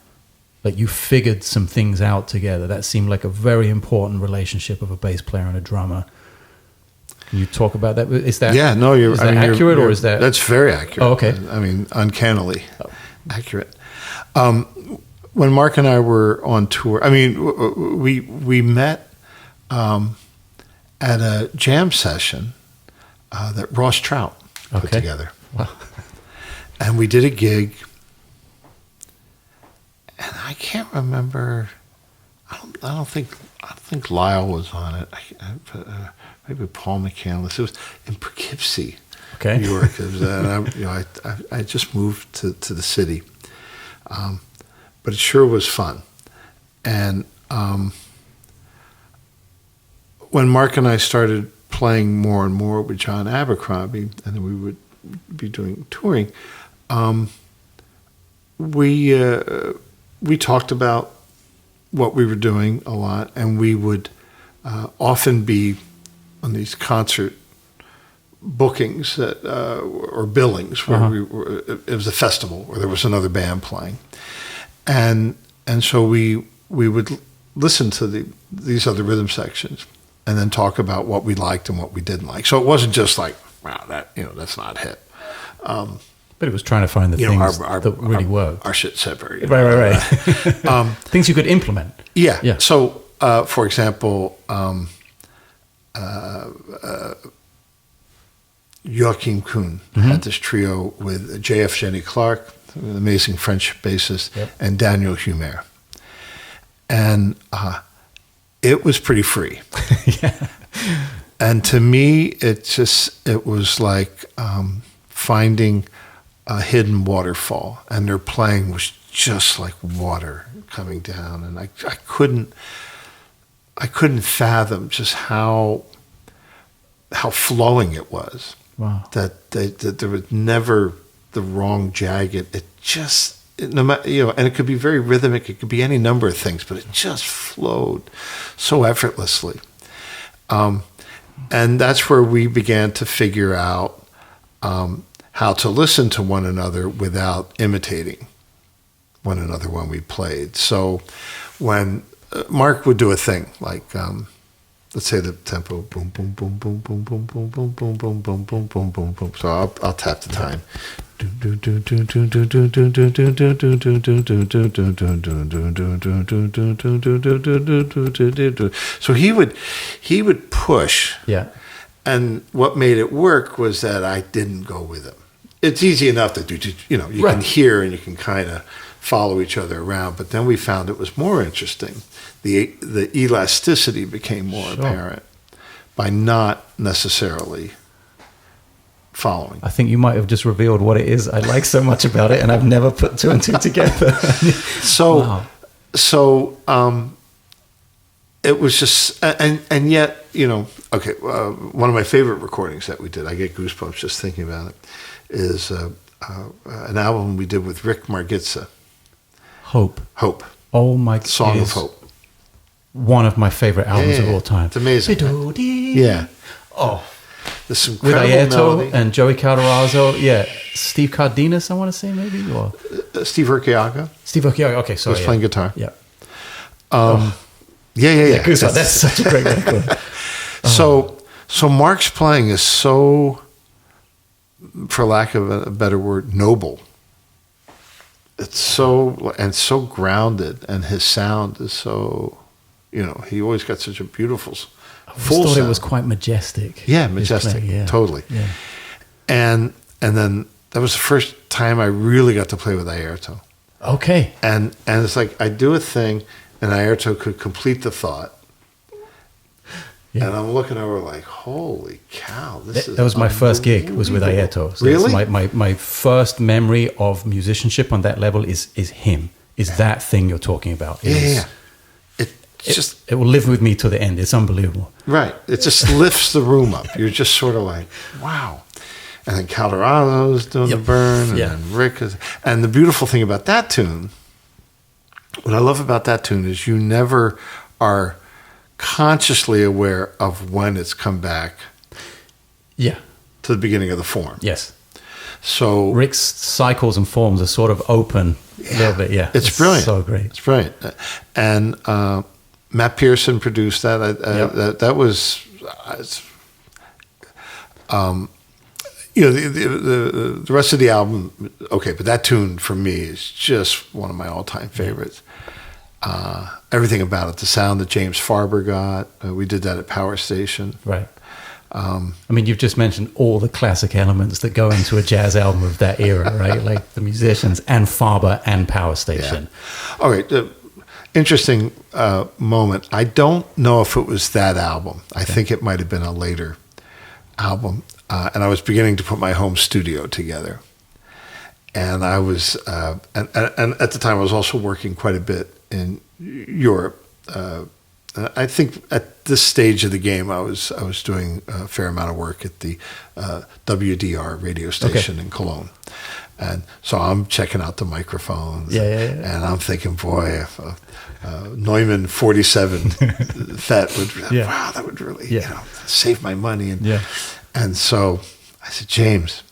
Speaker 2: Like you figured some things out together. That seemed like a very important relationship of a bass player and a drummer. Can you talk about that? Is that accurate, or is that?
Speaker 1: That's very accurate.
Speaker 2: Oh, okay.
Speaker 1: I mean, uncannily accurate. When Mark and I were on tour, I mean, we met at a jam session that Ross Trout put together.
Speaker 2: Wow.
Speaker 1: And we did a gig, and I can't remember. I don't think Lyle was on it. Maybe Paul McCandless. It was in Poughkeepsie, New York. It was, and I just moved to the city, but it sure was fun. And when Mark and I started playing more and more with John Abercrombie, and then we would be doing touring, we talked about what we were doing a lot, and we would often be on these concert bookings that or billings where it was a festival where there was another band playing, and so we would listen to these other rhythm sections and then talk about what we liked and what we didn't like. So it wasn't just like, wow, that's not hip.
Speaker 2: But it was trying to find the things that really worked.
Speaker 1: Our shit separate.
Speaker 2: Right. Things you could implement.
Speaker 1: Yeah. So, for example, Joachim Kuhn had this trio with J.F. Jenny Clark, an amazing French bassist, and Daniel Humer. And it was pretty free.
Speaker 2: Yeah.
Speaker 1: And to me, it was like finding a hidden waterfall, and their playing was just like water coming down, and I couldn't fathom just how flowing it was.
Speaker 2: Wow.
Speaker 1: That there was never the wrong jagged. No matter, and it could be very rhythmic. It could be any number of things, but it just flowed so effortlessly. And that's where we began to figure out how to listen to one another without imitating one another when we played. So when Mark would do a thing like let's say the tempo, boom, boom, boom, boom, boom, boom, boom, boom, boom, boom, boom, boom, boom, boom, boom. So I'll tap the time. So he would push.
Speaker 2: Yeah.
Speaker 1: And what made it work was that I didn't go with him. It's easy enough to do, you can hear and you can kind of follow each other around. But then we found it was more interesting. The elasticity became more apparent by not necessarily following.
Speaker 2: I think you might have just revealed what it is I like so much about it, and I've never put two and two together.
Speaker 1: So it was just, and yet, okay, one of my favorite recordings that we did, I get goosebumps just thinking about it, is an album we did with Rick Margitza.
Speaker 2: Hope. Oh my!
Speaker 1: Song of Hope.
Speaker 2: One of my favorite albums of all time.
Speaker 1: It's amazing. Yeah.
Speaker 2: Oh.
Speaker 1: This
Speaker 2: With
Speaker 1: incredible
Speaker 2: Airto
Speaker 1: melody.
Speaker 2: and Joey Calderazzo. Yeah. Steve Cardenas, I want to say maybe? Or
Speaker 1: Steve Urquiaga
Speaker 2: Steve Urquiaga. Okay, sorry.
Speaker 1: was playing guitar.
Speaker 2: Yeah.
Speaker 1: Yeah.
Speaker 2: Goosebumps. That's such a great record.
Speaker 1: So Marc's playing is so, for lack of a better word, noble. It's so grounded, and his sound is so, he always got such a beautiful,
Speaker 2: I
Speaker 1: full
Speaker 2: thought
Speaker 1: sound.
Speaker 2: it was quite majestic.
Speaker 1: Yeah, majestic, totally.
Speaker 2: Yeah.
Speaker 1: And then that was the first time I really got to play with Airto.
Speaker 2: Okay.
Speaker 1: And it's like I do a thing, and Airto could complete the thought. Yeah. And I'm looking over like, holy cow! That
Speaker 2: was my first gig, was with Airto. So
Speaker 1: really?
Speaker 2: My first memory of musicianship on that level is him. Is that thing you're talking about?
Speaker 1: Yeah.
Speaker 2: It will live with me to the end. It's unbelievable.
Speaker 1: Right. It just lifts the room up. You're just sort of like, wow. And then Calderazzo's doing the burn, and then Rick is. And the beautiful thing about that tune, what I love about that tune is you never are consciously aware of when it's come back.
Speaker 2: Yeah.
Speaker 1: To the beginning of the form.
Speaker 2: Yes.
Speaker 1: So
Speaker 2: Rick's cycles and forms are sort of open a little bit. Yeah.
Speaker 1: It's brilliant.
Speaker 2: So great.
Speaker 1: It's brilliant. And Matt Pearson produced that. That was, the rest of the album, okay, but that tune for me is just one of my all-time favorites. Everything about it, the sound that James Farber got, we did that at Power Station.
Speaker 2: Right. I mean, you've just mentioned all the classic elements that go into a jazz album of that era, right? Like the musicians and Farber and Power Station.
Speaker 1: Yeah. All right. Interesting moment. I don't know if it was that album. I think it might have been a later album. And I was beginning to put my home studio together. And I was, and at the time I was also working quite a bit in Europe. I think at this stage of the game, I was doing a fair amount of work at the WDR radio station in Cologne. And so I'm checking out the microphones. And I'm thinking, boy, if Neumann 47 FET would, wow, that would really save my money. And so I said, James,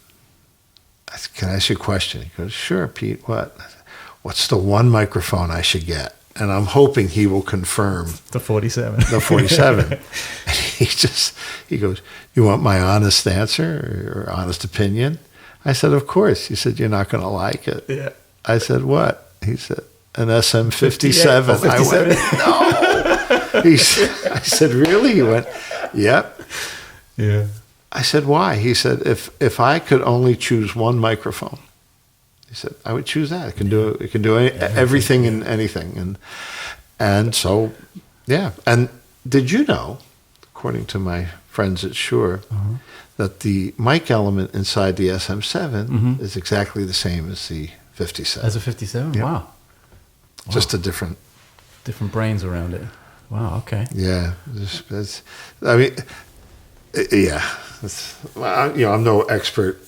Speaker 1: can I ask you a question? He goes, sure, Pete, what? What's the one microphone I should get? And I'm hoping he will confirm.
Speaker 2: The 47.
Speaker 1: The 47. And he goes, you want my honest answer or honest opinion? I said, of course. He said, you're not going to like it.
Speaker 2: Yeah.
Speaker 1: I said, what? He said, an SM57. I went, no. I said, really? He went, yep.
Speaker 2: Yeah.
Speaker 1: I said, why? He said, if I could only choose one microphone, he said, I would choose that. It can do everything and anything. And so, yeah. And did you know, according to my friends at Shure, that the mic element inside the SM7 is exactly the same as the 57?
Speaker 2: As a 57?
Speaker 1: Yeah.
Speaker 2: Wow.
Speaker 1: Just a different
Speaker 2: brains around it. Wow, okay.
Speaker 1: Yeah. I'm no expert.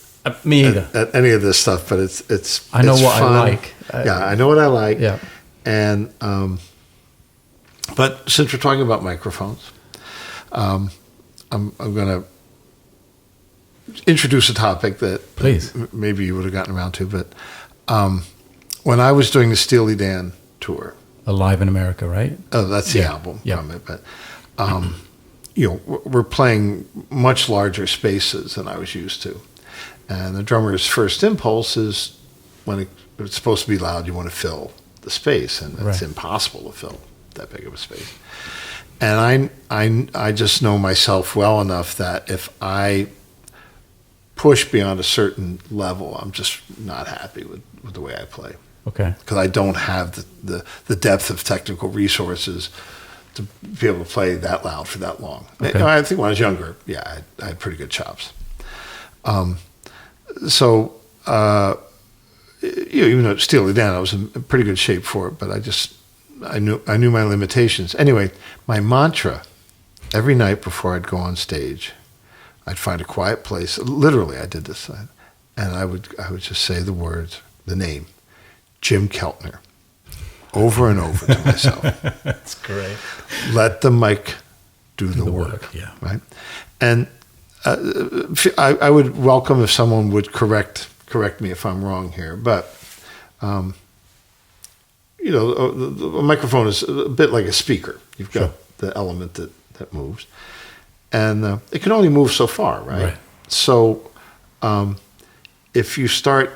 Speaker 2: Me either.
Speaker 1: At any of this stuff, but it's.
Speaker 2: I know
Speaker 1: it's
Speaker 2: what
Speaker 1: fun.
Speaker 2: I like.
Speaker 1: I know what I like.
Speaker 2: Yeah.
Speaker 1: And but since we're talking about microphones, I'm going to introduce a topic that
Speaker 2: please
Speaker 1: maybe you would have gotten around to. But when I was doing the Steely Dan tour,
Speaker 2: Alive in America, right?
Speaker 1: Oh, that's the album
Speaker 2: yeah.
Speaker 1: from it. But we're playing much larger spaces than I was used to. And the drummer's first impulse is, when it's supposed to be loud, you want to fill the space, and it's impossible to fill that big of a space. And I just know myself well enough that if I push beyond a certain level, I'm just not happy with the way I play.
Speaker 2: Okay.
Speaker 1: Because I don't have the depth of technical resources to be able to play that loud for that long.
Speaker 2: Okay.
Speaker 1: I think when I was younger, I had pretty good chops. So even though Steely Dan, I was in pretty good shape for it, but I knew my limitations. Anyway, my mantra every night before I'd go on stage, I'd find a quiet place. Literally, I did this, and I would just say the name, Jim Keltner, over and over to myself.
Speaker 2: That's great.
Speaker 1: Let the mic do the work.
Speaker 2: Yeah.
Speaker 1: Right. And I would welcome if someone would correct me if I'm wrong here, but a microphone is a bit like a speaker. You've got the element that moves, and it can only move so far, right? So if you start,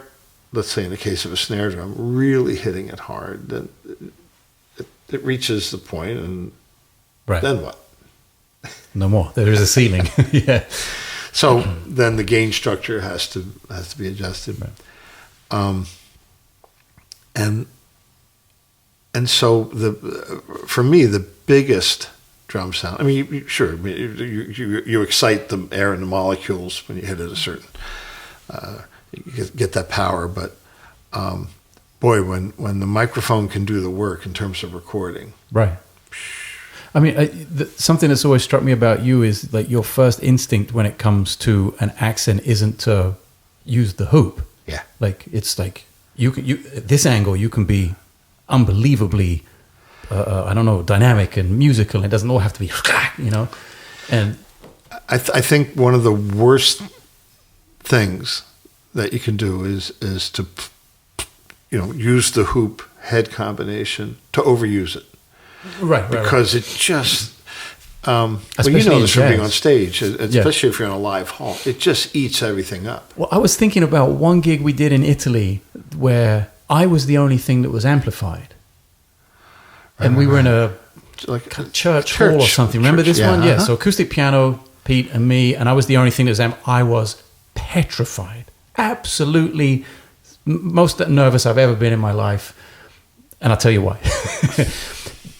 Speaker 1: let's say in the case of a snare drum, really hitting it hard, then it reaches the point, and then what?
Speaker 2: No more. There's a ceiling. Yeah.
Speaker 1: So then the gain structure has to be adjusted. Right. And so for me, the biggest drum sound, I mean, you excite the air and the molecules when you hit it a certain, you get that power, but boy, when the microphone can do the work in terms of recording.
Speaker 2: Right. I mean, something that's always struck me about you is like your first instinct when it comes to an accent isn't to use the hoop.
Speaker 1: Yeah.
Speaker 2: Like, it's like, at this angle, you can be unbelievably, dynamic and musical. It doesn't all have to be, And
Speaker 1: I think one of the worst things that you can do is to, use the hoop head combination, to overuse it.
Speaker 2: Right.
Speaker 1: Because it just,
Speaker 2: especially
Speaker 1: this from being
Speaker 2: jazz.
Speaker 1: on stage, especially if you're in a live hall, it just eats everything up.
Speaker 2: Well, I was thinking about one gig we did in Italy where I was the only thing that was amplified. And we were in a church hall or something. Remember this one? Yeah. So acoustic piano, Pete and me, and I was the only thing that was I was petrified. Absolutely most nervous I've ever been in my life. And I'll tell you why.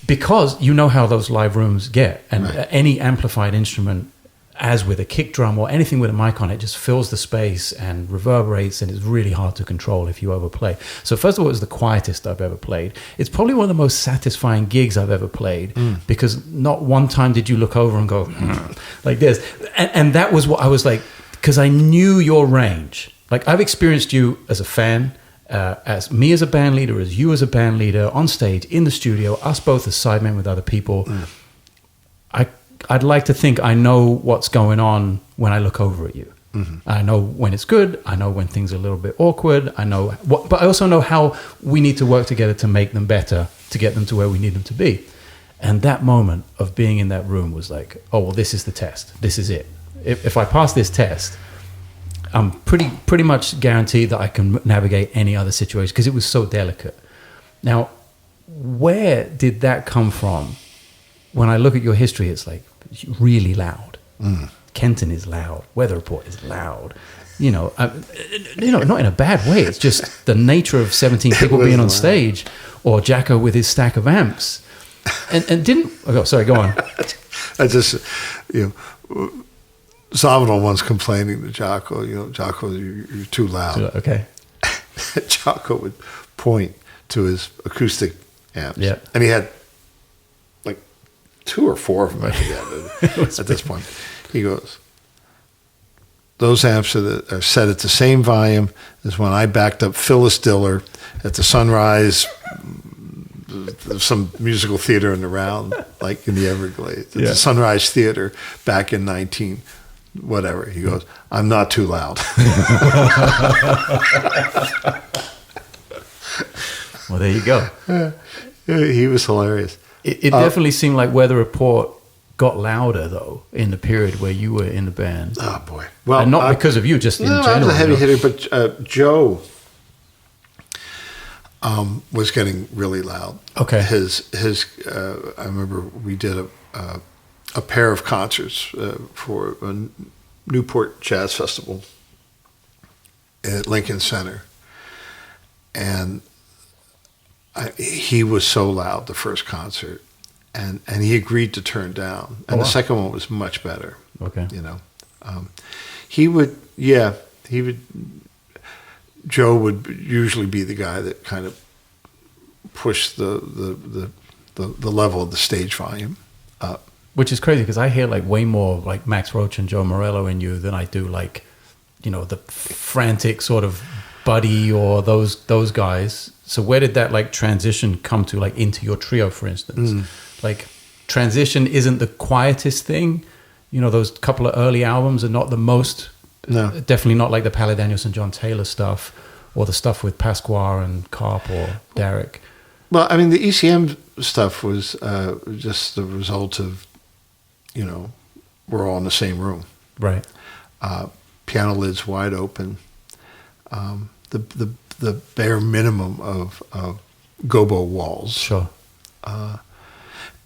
Speaker 2: Because you know how those live rooms get, and any amplified instrument, as with a kick drum or anything with a mic on it, just fills the space and reverberates, and it's really hard to control if you overplay. So first of all, it was the quietest I've ever played. It's probably one of the most satisfying gigs I've ever played, because not one time did you look over and go like this. And that was what I was like, because I knew your range. Like, I've experienced you as a fan, as me as a band leader, as you as a band leader, on stage, in the studio, us both as sidemen with other people. I'd like to think I know what's going on when I look over at you. Mm-hmm. I know when it's good. I know when things are a little bit awkward. I know but I also know how we need to work together to make them better, to get them to where we need them to be. And that moment of being in that room was like, oh, well, this is the test. This is it. If I pass this test, I'm pretty much guaranteed that I can navigate any other situation, because it was so delicate. Now, where did that come from? When I look at your history, it's like really loud. Kenton is loud. Weather Report is loud. Not in a bad way. It's just the nature of 17 people being on stage, or Jacko with his stack of amps. And didn't... Oh, sorry, go on.
Speaker 1: I just, Salvador once complaining to Jocko, Jocko, you're too loud.
Speaker 2: Okay.
Speaker 1: Jocko would point to his acoustic amps.
Speaker 2: Yeah.
Speaker 1: And he had like 2 or 4 of them, I forget, at this point. He goes, those amps are set at the same volume as when I backed up Phyllis Diller at the Sunrise, some musical theater in the Round, like in the Everglades. At the Sunrise Theater back in 19... whatever. He goes, I'm not too loud.
Speaker 2: Well, there you go.
Speaker 1: He was hilarious.
Speaker 2: It definitely seemed like Weather Report got louder though in the period where you were in the band?
Speaker 1: Oh boy! Well,
Speaker 2: and not because of you, just in general.
Speaker 1: I was a heavy hitter, but Joe was getting really loud.
Speaker 2: Okay.
Speaker 1: I remember we did a pair of concerts for a Newport Jazz Festival at Lincoln Center, and he was so loud the first concert, and he agreed to turn down, and the second one was much better.
Speaker 2: Okay.
Speaker 1: Joe would usually be the guy that kind of pushed the level of the stage volume up.
Speaker 2: Which is crazy because I hear like way more like Max Roach and Joe Morello in you than I do like, the frantic sort of Buddy or those guys. So where did that like transition come to, like into your trio, for instance? Like transition isn't the quietest thing. Those couple of early albums are not the most, definitely not like the Palle Daniels and John Taylor stuff or the stuff with Pasquale and Carp or Derek.
Speaker 1: Well, I mean, the ECM stuff was just the result of, we're all in the same room.
Speaker 2: Right.
Speaker 1: Piano lids wide open. The bare minimum of gobo walls.
Speaker 2: Sure.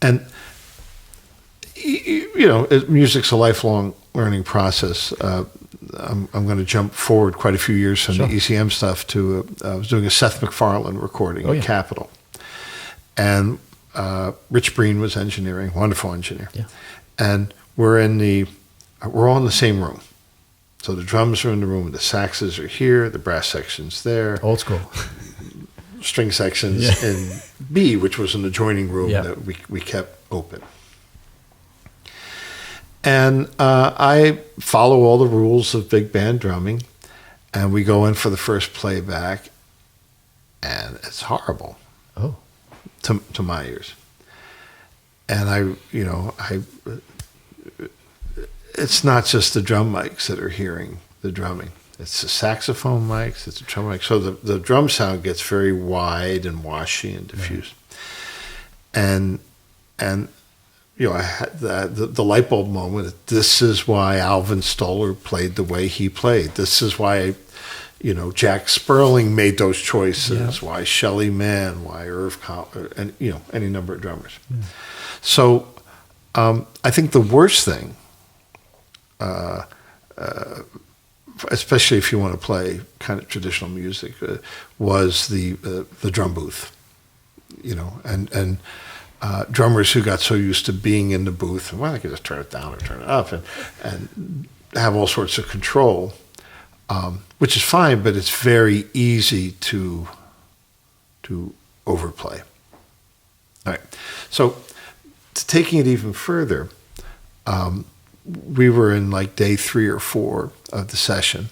Speaker 1: And music's a lifelong learning process. I'm going to jump forward quite a few years from the ECM stuff to I was doing a Seth MacFarlane recording at Capitol, and Rich Breen was engineering, wonderful engineer, and we're all in the same room. So the drums are in the room, the saxes are here, the brass section's there.
Speaker 2: Old school.
Speaker 1: String sections in B, which was an adjoining room that we kept open. And I follow all the rules of big band drumming, and we go in for the first playback, and it's horrible.
Speaker 2: Oh.
Speaker 1: To my ears. And it's not just the drum mics that are hearing the drumming. It's the saxophone mics, it's the drum mic. So the drum sound gets very wide and washy and diffuse. Right. And I had the light bulb moment. This is why Alvin Stoller played the way he played. This is why, Jack Sperling made those choices. Why Shelly Manne, why Irv Collins, and any number of drummers. Yeah. So I think the worst thing, especially if you want to play kind of traditional music, was the drum booth, and drummers who got so used to being in the booth, well, I could just turn it down or turn it up, and have all sorts of control, which is fine, but it's very easy to overplay. All right, so taking it even further, we were in like day 3 or 4 of the session,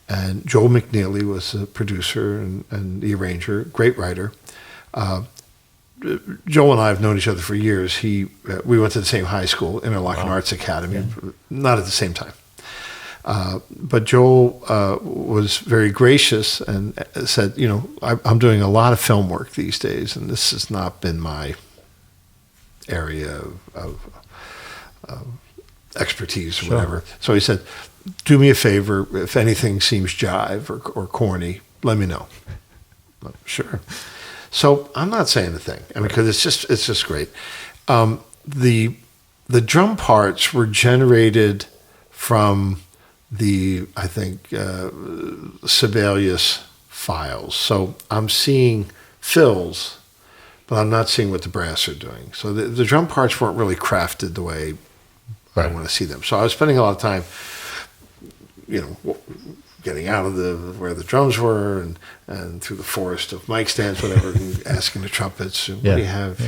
Speaker 1: and Joel McNeely was the producer and the arranger, great writer. Joel and I have known each other for years. We went to the same high school, Interlochen Arts Academy, not at the same time. But Joel was very gracious and said, I'm doing a lot of film work these days, and this has not been my area of expertise or whatever. So he said, do me a favor, if anything seems jive or corny, let me know. Sure. So I'm not saying a thing, because it's just great. The drum parts were generated from the, I think, Sibelius files. So I'm seeing fills, but I'm not seeing what the brass are doing. So the drum parts weren't really crafted the way I want to see them. So I was spending a lot of time, getting out of where the drums were and through the forest of mic stands, whatever, and asking the trumpets, what do you have?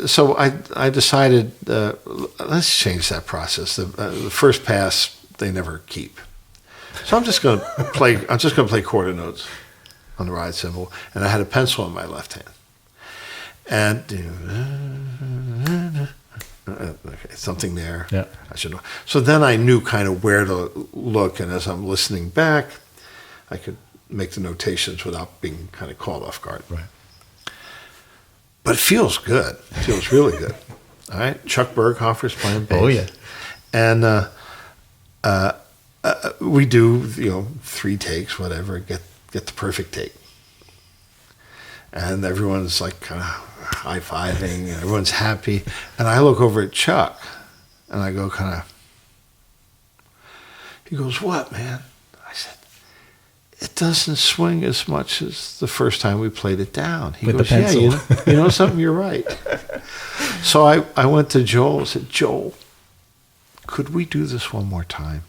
Speaker 1: So I decided, let's change that process. The first pass they never keep. So I'm just going to play quarter notes on the ride cymbal, and I had a pencil in my left hand. And okay, something there. Yeah. I should know. So then I knew kind of where to look, and as I'm listening back, I could make the notations without being kind of caught off guard.
Speaker 2: Right.
Speaker 1: but it feels good. It feels really good. All right, Chuck Berghofer's playing bass.
Speaker 2: Oh yeah,
Speaker 1: and we do 3 takes, whatever, get the perfect take, and everyone's like kind of high-fiving, and everyone's happy, and I look over at Chuck, and I go kind of. He goes, "What, man?" I said, "It doesn't swing as much as the first time we played it down." He
Speaker 2: With
Speaker 1: goes,
Speaker 2: the pencil.
Speaker 1: "Yeah, you know something, you're right." So I went to Joel and said, "Joel, could we do this one more time?"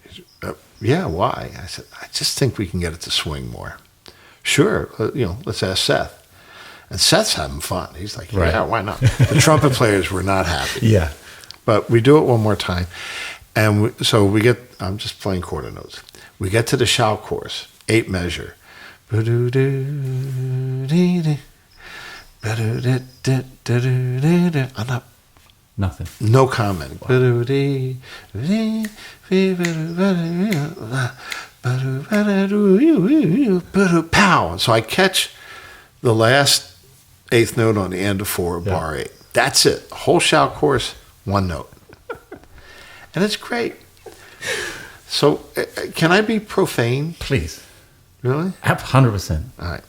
Speaker 1: He said, "Yeah, why?" I said, "I just think we can get it to swing more." "Sure, let's ask Seth." And Seth's having fun. He's like, "Yeah,
Speaker 2: Right.
Speaker 1: why not?" The trumpet players were not happy.
Speaker 2: yeah.
Speaker 1: But we do it one more time. And so we get, I'm just playing quarter notes. We get to the shout chorus, 8 measure. I'm not,
Speaker 2: Nothing.
Speaker 1: no comment. Pow. So I catch the last 8th note on the end of 4 of bar 8. That's it. Whole shout chorus, 1 note. And it's great. So, can I be profane?
Speaker 2: Please.
Speaker 1: Really?
Speaker 2: 100%.
Speaker 1: All right.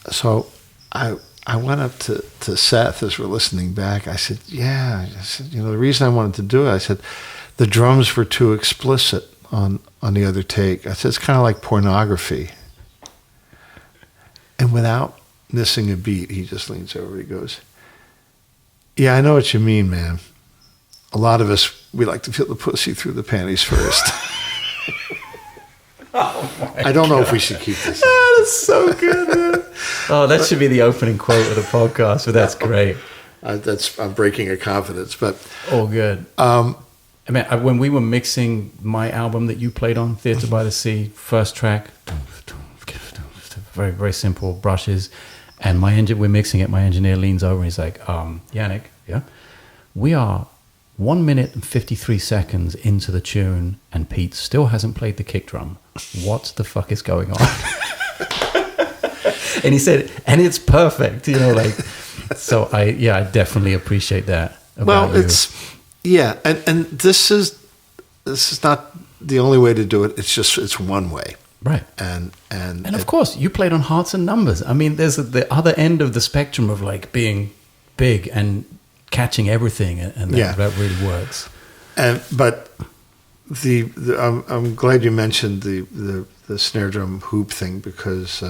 Speaker 1: So, I went up to Seth as we're listening back. I said, "Yeah." I said, "The reason I wanted to do it," I said, "the drums were too explicit on the other take." I said, "It's kind of like pornography." And without missing a beat, he just leans over. He goes, "Yeah, I know what you mean, man. A lot of us, we like to feel the pussy through the panties first." I don't know if we should keep this.
Speaker 2: That's so good, man. Oh, that should be the opening quote of the podcast, but that's great.
Speaker 1: I'm breaking a confidence, but
Speaker 2: All good. I mean, when we were mixing my album that you played on, Theatre by the Sea, first track, very, very simple brushes, and we're mixing it, my engineer leans over and he's like, Janek, yeah? We are 1 minute and 53 seconds into the tune and Pete still hasn't played the kick drum. What the fuck is going on? And he said, and it's perfect, so I definitely appreciate that about you.
Speaker 1: and this is not the only way to do it. It's one way.
Speaker 2: Right.
Speaker 1: And
Speaker 2: of course, you played on Hearts and Numbers. I mean, there's the other end of the spectrum of like being big and catching everything, and that really works.
Speaker 1: But I'm glad you mentioned the snare drum hoop thing, because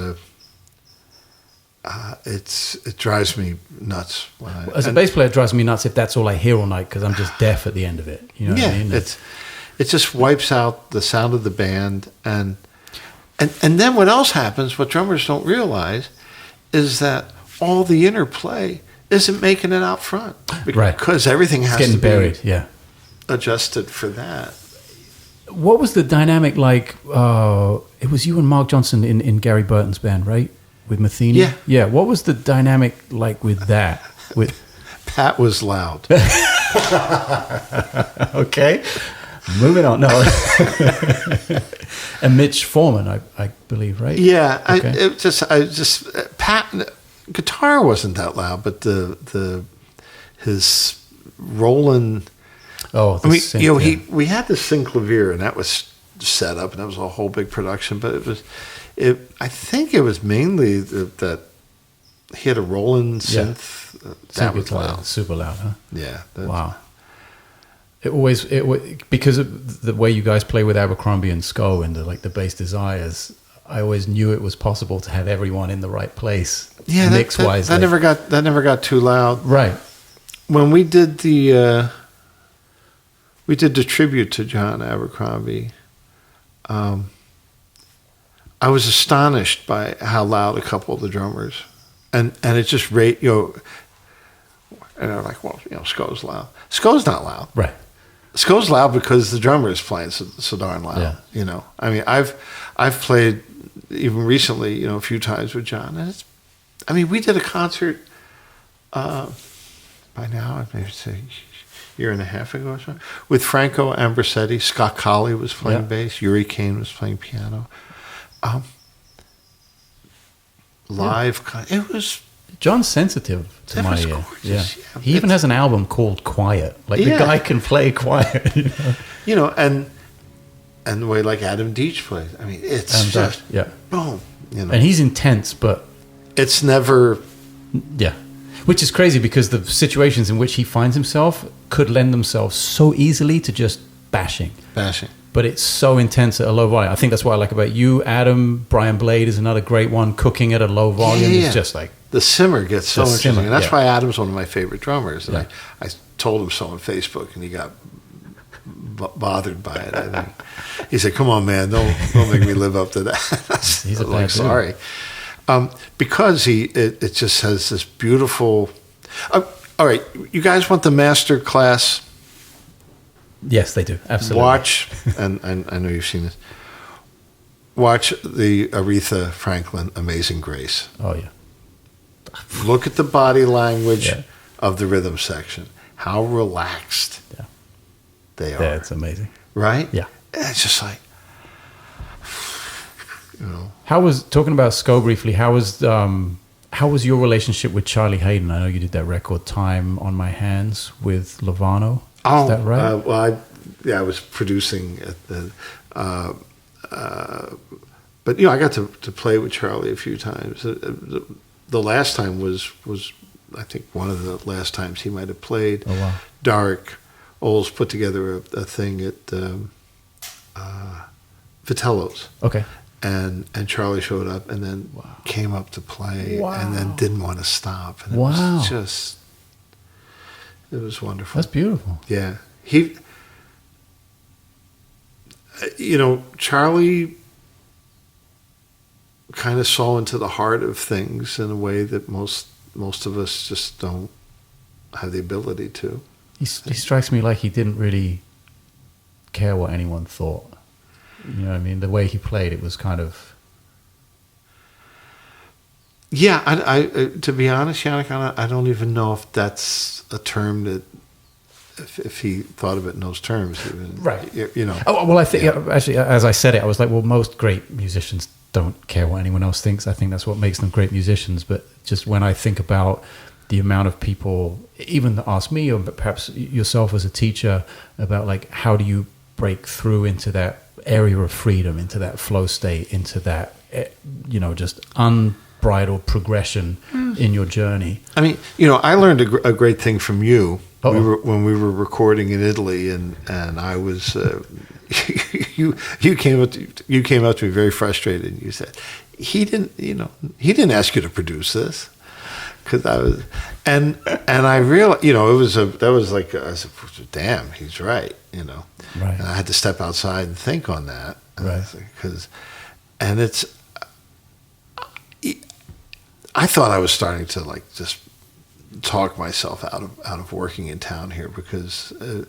Speaker 1: it drives me nuts.
Speaker 2: As a bass player, it drives me nuts if that's all I hear all night, because I'm just deaf at the end of it. You know what I mean?
Speaker 1: It just wipes out the sound of the band, and then what else happens? What drummers don't realize is that all the interplay isn't making it out front, because everything has to be
Speaker 2: buried. Yeah,
Speaker 1: adjusted for that.
Speaker 2: What was the dynamic like? It was you and Marc Johnson in Gary Burton's band, right? With Matheny? Yeah. What was the dynamic like with that?
Speaker 1: Pat was loud.
Speaker 2: Okay. Moving on. No. And Mitch Foreman, I believe, right?
Speaker 1: Yeah.
Speaker 2: Okay.
Speaker 1: Pat, guitar wasn't that loud, but his Roland.
Speaker 2: Oh,
Speaker 1: synth, we had the synclavier, and that was set up, and that was a whole big production. But I think it was mainly that he had a Roland synth. That was loud,
Speaker 2: super loud, huh?
Speaker 1: Yeah.
Speaker 2: Wow. It because of the way you guys play with Abercrombie and Sko and the bass desires. I always knew it was possible to have everyone in the right place.
Speaker 1: Yeah,
Speaker 2: mix wise.
Speaker 1: That never got too loud.
Speaker 2: Right.
Speaker 1: When we did the tribute to John Abercrombie, I was astonished by how loud a couple of the drummers, and it just and they're like, well, Sko's loud. Sko's not loud.
Speaker 2: Right.
Speaker 1: Sko's loud because the drummer is playing so darn loud.
Speaker 2: Yeah.
Speaker 1: I mean, I've played even recently, a few times with John, and we did a concert by now, maybe it's a year and a half ago or so, with Franco Ambrosetti. Scott Colley was playing bass. Yuri Kane was playing piano. live. It was.
Speaker 2: John's sensitive to
Speaker 1: That
Speaker 2: my
Speaker 1: was
Speaker 2: ear.
Speaker 1: gorgeous, yeah.
Speaker 2: He even has an album called Quiet. Like the guy can play quiet.
Speaker 1: You know, and the way like Adam Deitch plays. I mean, it's just boom. You know,
Speaker 2: and he's intense, but
Speaker 1: it's never.
Speaker 2: Yeah. Which is crazy because the situations in which he finds himself could lend themselves so easily to just bashing. But it's so intense at a low volume. I think that's what I like about you, Adam. Brian Blade is another great one. Cooking at a low volume is just like...
Speaker 1: The simmer gets so interesting. And that's
Speaker 2: yeah.
Speaker 1: why Adam's one of my favorite drummers. And
Speaker 2: Yeah.
Speaker 1: I told him so on Facebook, and he got bothered by it, I think. He said, come on, man, don't make me live up to that.
Speaker 2: He's a
Speaker 1: like,
Speaker 2: bad
Speaker 1: sorry. Because it just has this beautiful... all right, you guys want the master class?
Speaker 2: Yes, they do. Absolutely.
Speaker 1: Watch, and I know you've seen this, watch the Aretha Franklin Amazing Grace.
Speaker 2: Oh, yeah.
Speaker 1: Look at the body language
Speaker 2: Yeah.
Speaker 1: of the rhythm section. How relaxed they are.
Speaker 2: Yeah, it's amazing.
Speaker 1: Right?
Speaker 2: Yeah.
Speaker 1: And it's just like, you know.
Speaker 2: How was, talking about Sko briefly, how was your relationship with Charlie Hayden? I know you did that record Time on My Hands with Lovano. Is that right?
Speaker 1: Well, I was producing at the, but you know, I got to play with Charlie a few times. The last time was I think one of the last times he might have played.
Speaker 2: Oh wow!
Speaker 1: Dark Oles put together a thing at Vitello's.
Speaker 2: Okay.
Speaker 1: And Charlie showed up and then came up to play and then didn't want to stop. And it was just, it was wonderful.
Speaker 2: That's beautiful.
Speaker 1: Yeah. He, you know, Charlie kind of saw into the heart of things in a way that most of us just don't have the ability to.
Speaker 2: He strikes me like he didn't really care what anyone thought. You know what I mean? The way he played, it was kind of...
Speaker 1: Yeah, I to be honest, Janek, I don't even know if that's a term that, if he thought of it in those terms, even,
Speaker 2: right?
Speaker 1: You know.
Speaker 2: Oh well, I think actually, as I said it, I was like, well, most great musicians don't care what anyone else thinks. I think that's what makes them great musicians. But just when I think about the amount of people, even that ask me, or perhaps yourself as a teacher, about like, how do you break through into that area of freedom, into that flow state, into that, you know, just unbridled progression in your journey. I
Speaker 1: mean, you know, I learned a great thing from you.
Speaker 2: Uh-oh.
Speaker 1: When we were recording in Italy, and I was you came up to me very frustrated, and you said he didn't ask you to produce this, because I was and I realized, you know, I said, damn, he's right, you know.
Speaker 2: Right.
Speaker 1: And I had to step outside and think on that.
Speaker 2: Right.
Speaker 1: I thought I was starting to like just talk myself out of working in town here, because you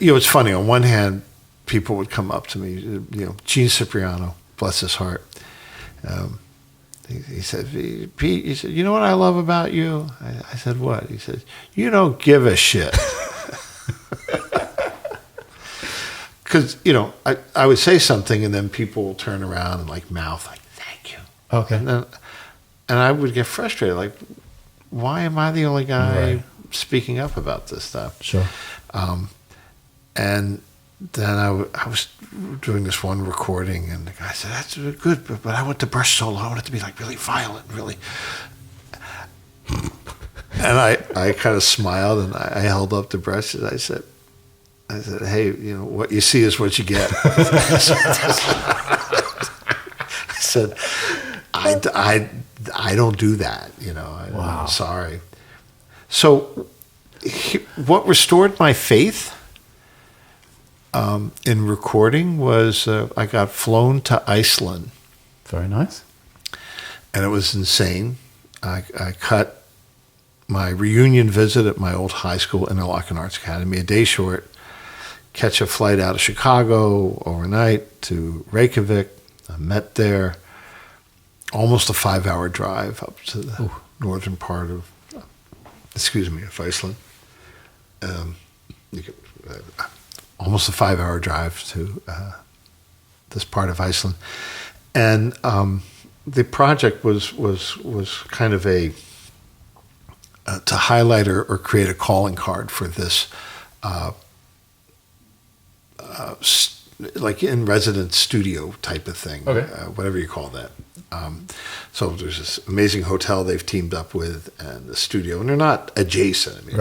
Speaker 1: know, it's funny. On one hand, people would come up to me, you know, Gene Cipriano, bless his heart. He said, Pete, he said, you know what I love about you? I said, what? He said, you don't give a shit. Because, you know, I would say something, and then people will turn around and like mouth like, thank you.
Speaker 2: Okay.
Speaker 1: And I would get frustrated, like, why am I the only guy speaking up about this stuff?
Speaker 2: Sure.
Speaker 1: And then I was doing this one recording, and the guy said, that's good, but I want the brush solo. I want it to be like really violent, really. And I kind of smiled, and I held up the brushes. I said, hey, you know, what you see is what you get. I said, I don't do that, you know.
Speaker 2: Wow.
Speaker 1: I'm sorry. So what restored my faith in recording was I got flown to Iceland.
Speaker 2: Very nice.
Speaker 1: And it was insane. I cut my reunion visit at my old high school, Interlochen Arts Academy, a day short, catch a flight out of Chicago overnight to Reykjavik. I met there. Almost a 5-hour drive up to the northern part of Iceland. Almost a 5-hour drive to this part of Iceland. And the project was kind of a to highlight or create a calling card for this like in residence studio type of thing, whatever you call that. So there's this amazing hotel they've teamed up with and the studio, and they're not adjacent. I mean,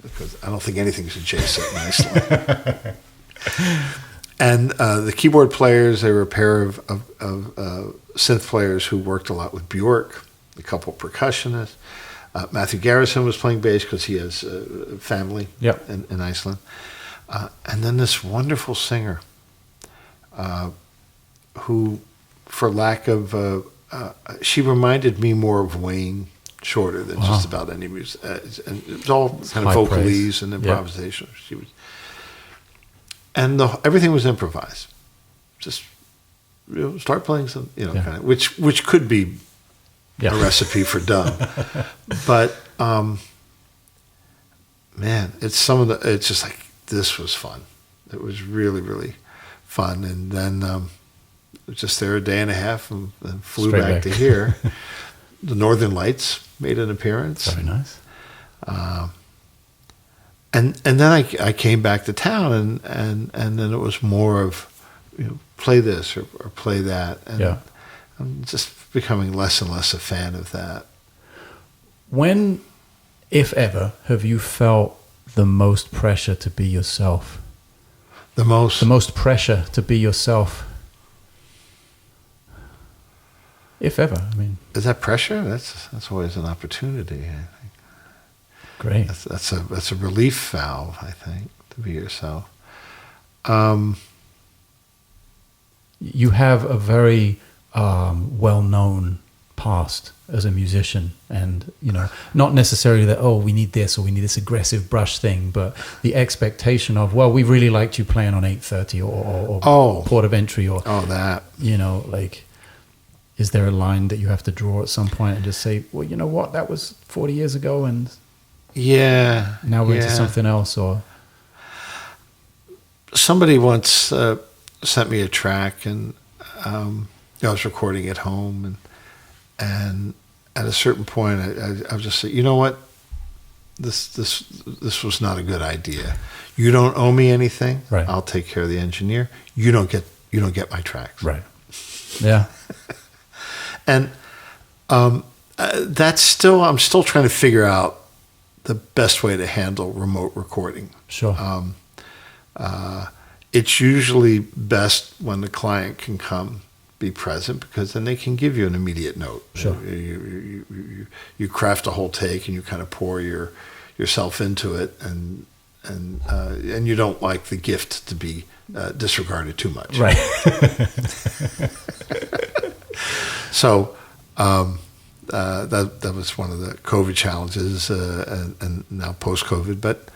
Speaker 1: because I don't think anything's adjacent in Iceland. And the keyboard players, they were a pair of synth players who worked a lot with Bjork, a couple of percussionists. Matthew Garrison was playing bass because he has family in Iceland. And then this wonderful singer who, for lack of... she reminded me more of Wayne Shorter than just about any music. And it was all kind of vocalese and improvisation. She was... And everything was improvised. Just start playing some, kind of, which could be a recipe for dumb. But man, it's just like this was fun. It was really, really fun. And then was just there a day and a half and flew back to here. The Northern Lights made an appearance.
Speaker 2: Very nice.
Speaker 1: And then I came back to town, and then it was more of, play this or play that. And I'm just becoming less and less a fan of that.
Speaker 2: When, if ever, have you felt the most pressure to be yourself? The most pressure to be yourself. If ever, I mean.
Speaker 1: Is that pressure? That's always an opportunity, I think.
Speaker 2: Great.
Speaker 1: That's a relief valve, I think, to be yourself.
Speaker 2: You have a very well-known past as a musician, and not necessarily that we need this or we need this aggressive brush thing, but the expectation of we really liked you playing on 830 or Port of Entry or
Speaker 1: that.
Speaker 2: Is there a line that you have to draw at some point and just say, well, you know what, that was 40 years ago and now we're into something else? Or somebody
Speaker 1: once sent me a track, and I was recording at home, and at a certain point I was just saying, you know what, this was not a good idea. You don't owe me anything.
Speaker 2: Right.
Speaker 1: I'll take care of the engineer. You don't get my tracks.
Speaker 2: Right. Yeah.
Speaker 1: And I'm still trying to figure out the best way to handle remote recording.
Speaker 2: Sure.
Speaker 1: It's usually best when the client can come be present, because then they can give you an immediate note.
Speaker 2: Sure.
Speaker 1: You craft a whole take and you kind of pour yourself into it, and you don't like the gift to be disregarded too much.
Speaker 2: Right.
Speaker 1: So that was one of the COVID challenges, and now post-COVID. But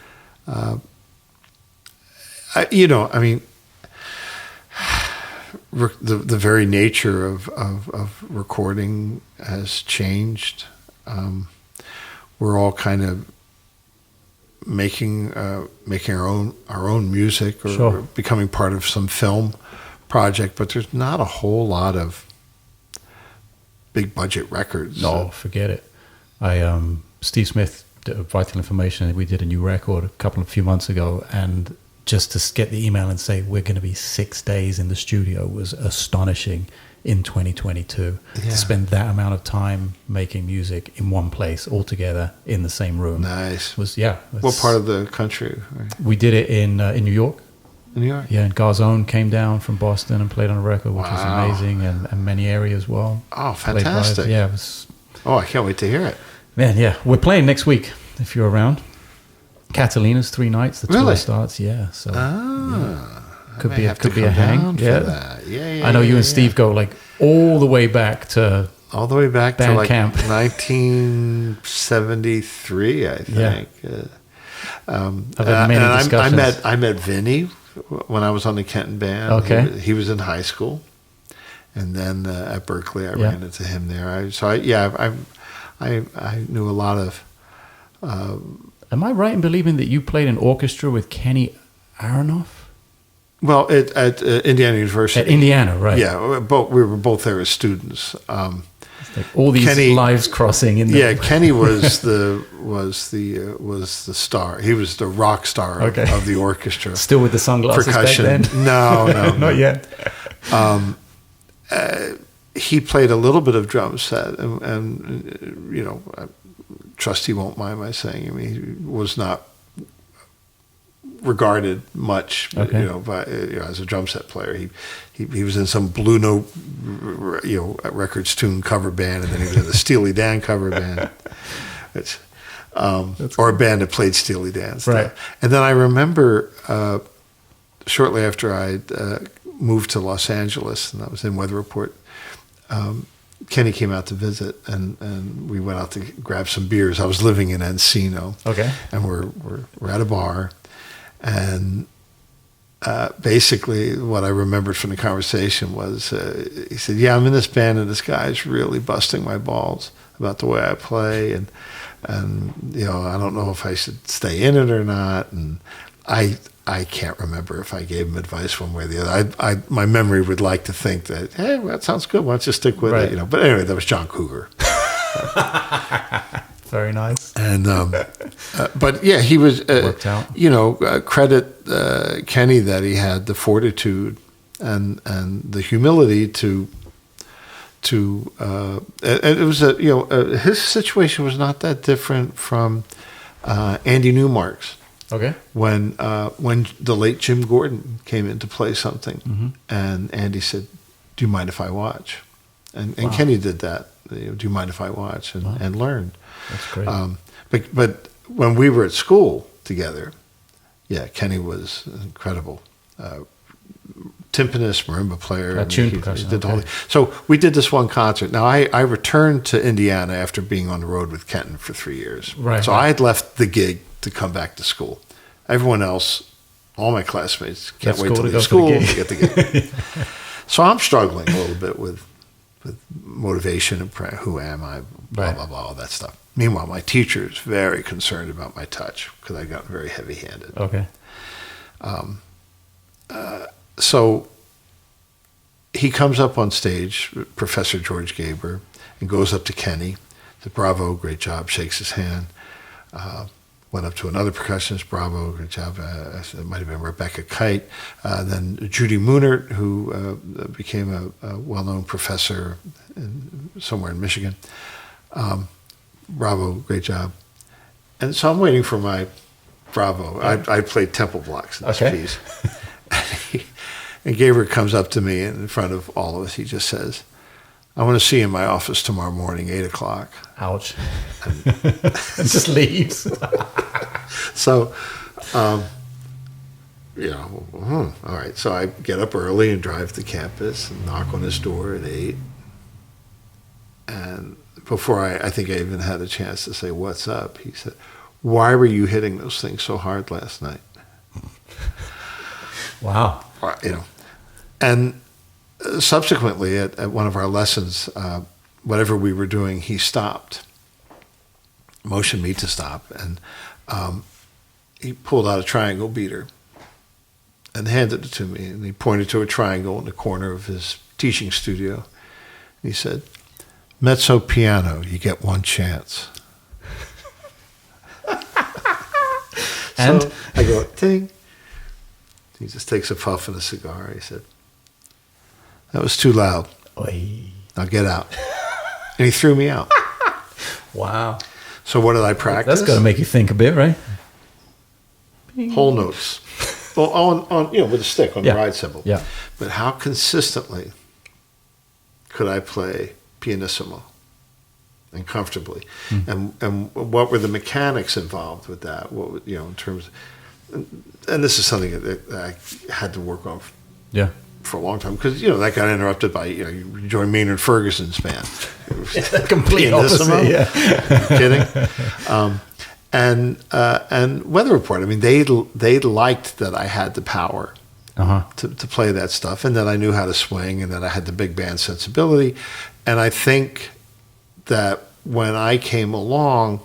Speaker 1: the very nature of recording has changed. We're all kind of making our own music, or becoming part of some film project, but there's not a whole lot of big budget records.
Speaker 2: No, forget it. Steve Smith did Vital Information. We did a new record a few months ago, and just to get the email and say we're going to be 6 days in the studio was astonishing in 2022.
Speaker 1: Yeah.
Speaker 2: To spend that amount of time making music in one place all together in the same room.
Speaker 1: Nice.
Speaker 2: What
Speaker 1: part of the country?
Speaker 2: We did it in New York.
Speaker 1: In New York?
Speaker 2: Yeah, and Garzone came down from Boston and played on a record, which was amazing, and many areas as well.
Speaker 1: Oh, fantastic.
Speaker 2: Yeah, it was...
Speaker 1: Oh, I can't wait to hear it.
Speaker 2: Man, yeah. We're playing next week, if you're around. Catalina's 3 nights. The tour starts, so... Could be a hang.
Speaker 1: Yeah.
Speaker 2: I know you and Steve go all the way back to...
Speaker 1: All the way back to
Speaker 2: camp.
Speaker 1: 1973, I think.
Speaker 2: Yeah. I've had many discussions.
Speaker 1: I met Vinny when I was on the Kenton band.
Speaker 2: Okay.
Speaker 1: He was in high school, and then at Berkeley I ran into him there. I knew a lot of.
Speaker 2: Am I right in believing that you played in orchestra with Kenny Aronoff?
Speaker 1: Well, at Indiana University.
Speaker 2: At Indiana, right?
Speaker 1: Yeah, we were both there as students.
Speaker 2: It's like all these lives crossing in.
Speaker 1: Kenny was the star. He was the rock star of the orchestra.
Speaker 2: Still with the sunglasses
Speaker 1: percussion.
Speaker 2: back then?
Speaker 1: No,
Speaker 2: not yet.
Speaker 1: He played a little bit of drum set, and you know, I trust he won't mind my saying. I mean, he was not regarded much, you know, as a drum set player. He was in some Blue Note, records tune cover band, and then he was in the Steely Dan cover band, or a band that played Steely Dan stuff.
Speaker 2: Right.
Speaker 1: And then I remember shortly after I moved to Los Angeles, and I was in Weather Report. Kenny came out to visit, and we went out to grab some beers. I was living in Encino, and we're at a bar. And basically what I remembered from the conversation was he said, yeah, I'm in this band and this guy's really busting my balls about the way I play. And you know, I don't know if I should stay in it or not. And I can't remember if I gave him advice one way or the other. My memory would like to think that, hey, well, that sounds good. Why don't you stick with it? You know, but anyway, that was John Cougar.
Speaker 2: Very nice.
Speaker 1: And but yeah, he was
Speaker 2: worked out.
Speaker 1: You know, credit Kenny that he had the fortitude and the humility to and it was his situation was not that different from Andy Newmark's.
Speaker 2: Okay.
Speaker 1: When the late Jim Gordon came in to play something, and Andy said, "Do you mind if I watch?" And Kenny did that. Do you mind if I watch? And learned.
Speaker 2: That's great.
Speaker 1: But when we were at school together, yeah, Kenny was incredible. Timpanist, marimba player.
Speaker 2: Tune percussion.
Speaker 1: Did the whole thing. So we did this one concert. Now, I returned to Indiana after being on the road with Kenton for 3 years.
Speaker 2: Right.
Speaker 1: So I had left the gig to come back to school. Everyone else, all my classmates, can't wait to leave school to get the gig. So I'm struggling a little bit with motivation and who am I, blah, blah, blah, all that stuff. Meanwhile, my teacher is very concerned about my touch because I got very heavy-handed.
Speaker 2: Okay.
Speaker 1: So he comes up on stage, Professor George Gaber, and goes up to Kenny, said, bravo, great job, shakes his hand. Went up to another percussionist, bravo, great job. It might have been Rebecca Kite. Then Judy Moonert, who became a well-known professor somewhere in Michigan. Bravo, great job. And so I'm waiting for my bravo. I played tempo blocks in this piece. And Gabriel comes up to me, and in front of all of us, he just says, I want to see you in my office tomorrow morning, 8 o'clock.
Speaker 2: Ouch. And just leaves.
Speaker 1: So, all right. So I get up early and drive to campus and knock on his door at 8. And before I think I even had a chance to say, what's up? He said, why were you hitting those things so hard last night?
Speaker 2: Wow.
Speaker 1: And subsequently at one of our lessons, whatever we were doing, he stopped, motioned me to stop, and he pulled out a triangle beater and handed it to me, and he pointed to a triangle in the corner of his teaching studio. And he said, mezzo piano, you get one chance.
Speaker 2: And?
Speaker 1: So I go, ting. He just takes a puff of a cigar. He said, that was too loud.
Speaker 2: Oy.
Speaker 1: Now get out. And he threw me out.
Speaker 2: Wow.
Speaker 1: So what did I practice?
Speaker 2: That's got to make you think a bit, right?
Speaker 1: Whole notes. Well, on with a stick on the ride cymbal.
Speaker 2: Yeah.
Speaker 1: But how consistently could I play pianissimo and comfortably? And what were the mechanics involved with that? What in terms of, and this is something that I had to work on for a long time, because that got interrupted by you join Maynard Ferguson's band.
Speaker 2: Complete opposite. Yeah.
Speaker 1: Kidding. And Weather Report. I mean, they liked that I had the power to play that stuff, and that I knew how to swing, and that I had the big band sensibility. And I think that when I came along,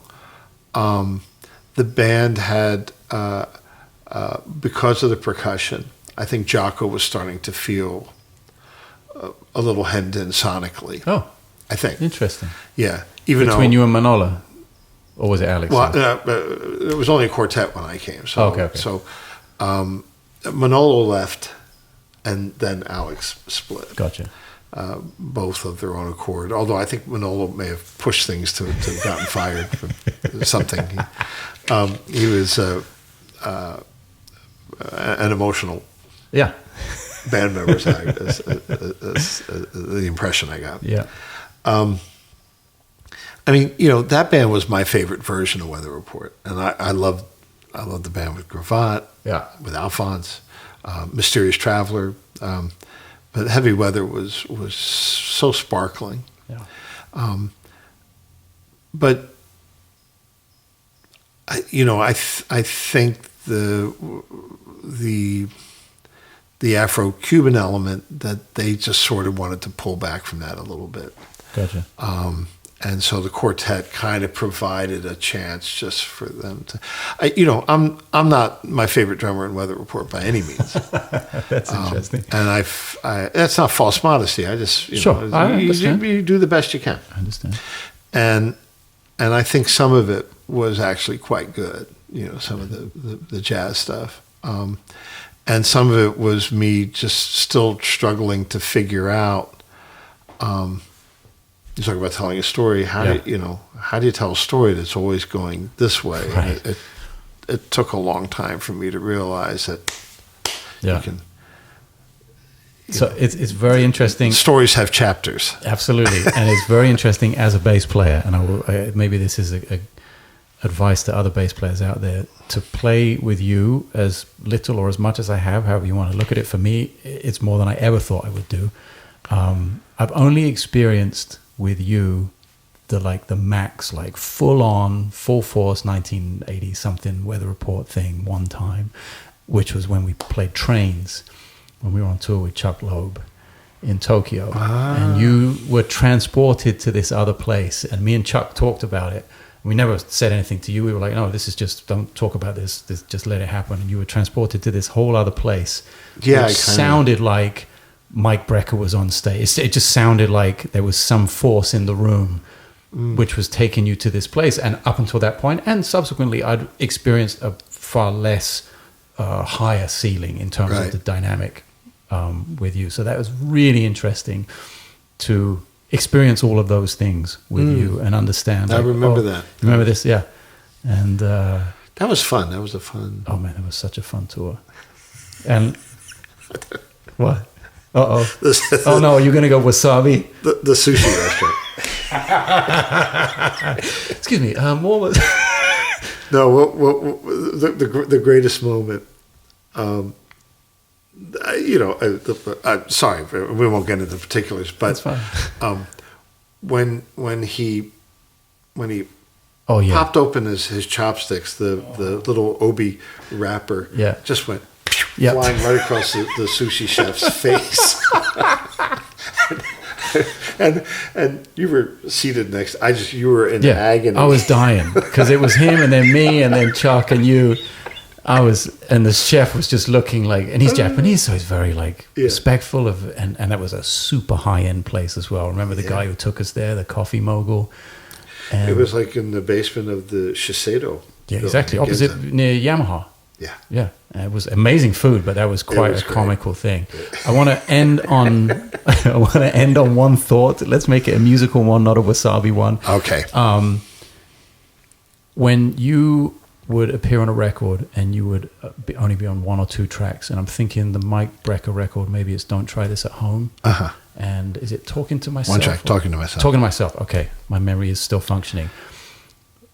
Speaker 1: the band had, because of the percussion, I think Jocko was starting to feel a little hemmed in sonically.
Speaker 2: Oh,
Speaker 1: I think.
Speaker 2: interesting.
Speaker 1: Yeah. Even
Speaker 2: Between
Speaker 1: though,
Speaker 2: you and Manolo? Or was it Alex?
Speaker 1: Well, it was only a quartet when I came. So,
Speaker 2: okay.
Speaker 1: So Manolo left, and then Alex split.
Speaker 2: Gotcha.
Speaker 1: Both of their own accord. Although I think Manolo may have pushed things to have gotten fired for something. He was an emotional band member, is the impression I got.
Speaker 2: Yeah.
Speaker 1: I mean, that band was my favorite version of Weather Report, and I loved the band with Gravatt, with Alphonse, Mysterious Traveler, but Heavy Weather was so sparkling.
Speaker 2: Yeah.
Speaker 1: But I think the Afro-Cuban element, that they just sort of wanted to pull back from that a little bit.
Speaker 2: Gotcha.
Speaker 1: And so the quartet kind of provided a chance just for them to. I'm not my favorite drummer in Weather Report by any means.
Speaker 2: That's interesting.
Speaker 1: And that's not false modesty. I just
Speaker 2: I understand.
Speaker 1: You do the best you can.
Speaker 2: I understand.
Speaker 1: And I think some of it was actually quite good. Some of the jazz stuff. And some of it was me just still struggling to figure out. You talk about telling a story. How do you tell a story that's always going this way?
Speaker 2: Right.
Speaker 1: And it took a long time for me to realize that you can.
Speaker 2: So it's very interesting.
Speaker 1: Stories have chapters.
Speaker 2: Absolutely, and it's very interesting as a bass player. And maybe this is a advice to other bass players out there, to play with you as little or as much as I have, however you want to look at it. For me, it's more than I ever thought I would do. I've only experienced with you the max, full on, full force 1980 something Weather Report thing one time, which was when we played Trains, when we were on tour with Chuck Loeb in Tokyo. And you were transported to this other place, and me and Chuck talked about it. We never said anything to you. We were like, no, this is just, don't talk about this, just let it happen. And you were transported to this whole other place.
Speaker 1: Yeah,
Speaker 2: it sounded like Mike Brecker was on stage. It just sounded like there was some force in the room which was taking you to this place. And up until that point, and subsequently, I'd experienced a far less higher ceiling in terms of the dynamic with you. So that was really interesting to experience all of those things with you and understand.
Speaker 1: I remember that.
Speaker 2: Remember this? Yeah. And
Speaker 1: that was fun. That was a fun.
Speaker 2: Oh man, that was such a fun tour. And what? Oh no, you're gonna go wasabi?
Speaker 1: The sushi restaurant.
Speaker 2: Excuse me. What was?
Speaker 1: No. What the greatest moment? Sorry, we won't get into particulars, but
Speaker 2: that's fine.
Speaker 1: When he
Speaker 2: Oh yeah.
Speaker 1: popped open his chopsticks, the little obi wrapper just went flying right across the sushi chef's face. and you were seated next. You were in agony.
Speaker 2: I was dying because it was him and then me and then Chuck and you. And the chef was just looking like, and he's Japanese, so he's very respectful of, and that was a super high end place as well. Remember the guy who took us there, the coffee mogul? And
Speaker 1: it was like in the basement of the Shiseido.
Speaker 2: Yeah, exactly, opposite near Yamaha.
Speaker 1: Yeah,
Speaker 2: yeah. It was amazing food, but that was quite a comical thing. I want to end on one thought. Let's make it a musical one, not a wasabi one.
Speaker 1: Okay.
Speaker 2: When you would appear on a record and you would only be on one or two tracks, and I'm thinking the Mike Brecker record, maybe it's Don't Try This at Home. And is it Talking to Myself?
Speaker 1: One track, Talking to Myself.
Speaker 2: Talking to Myself, okay. My memory is still functioning.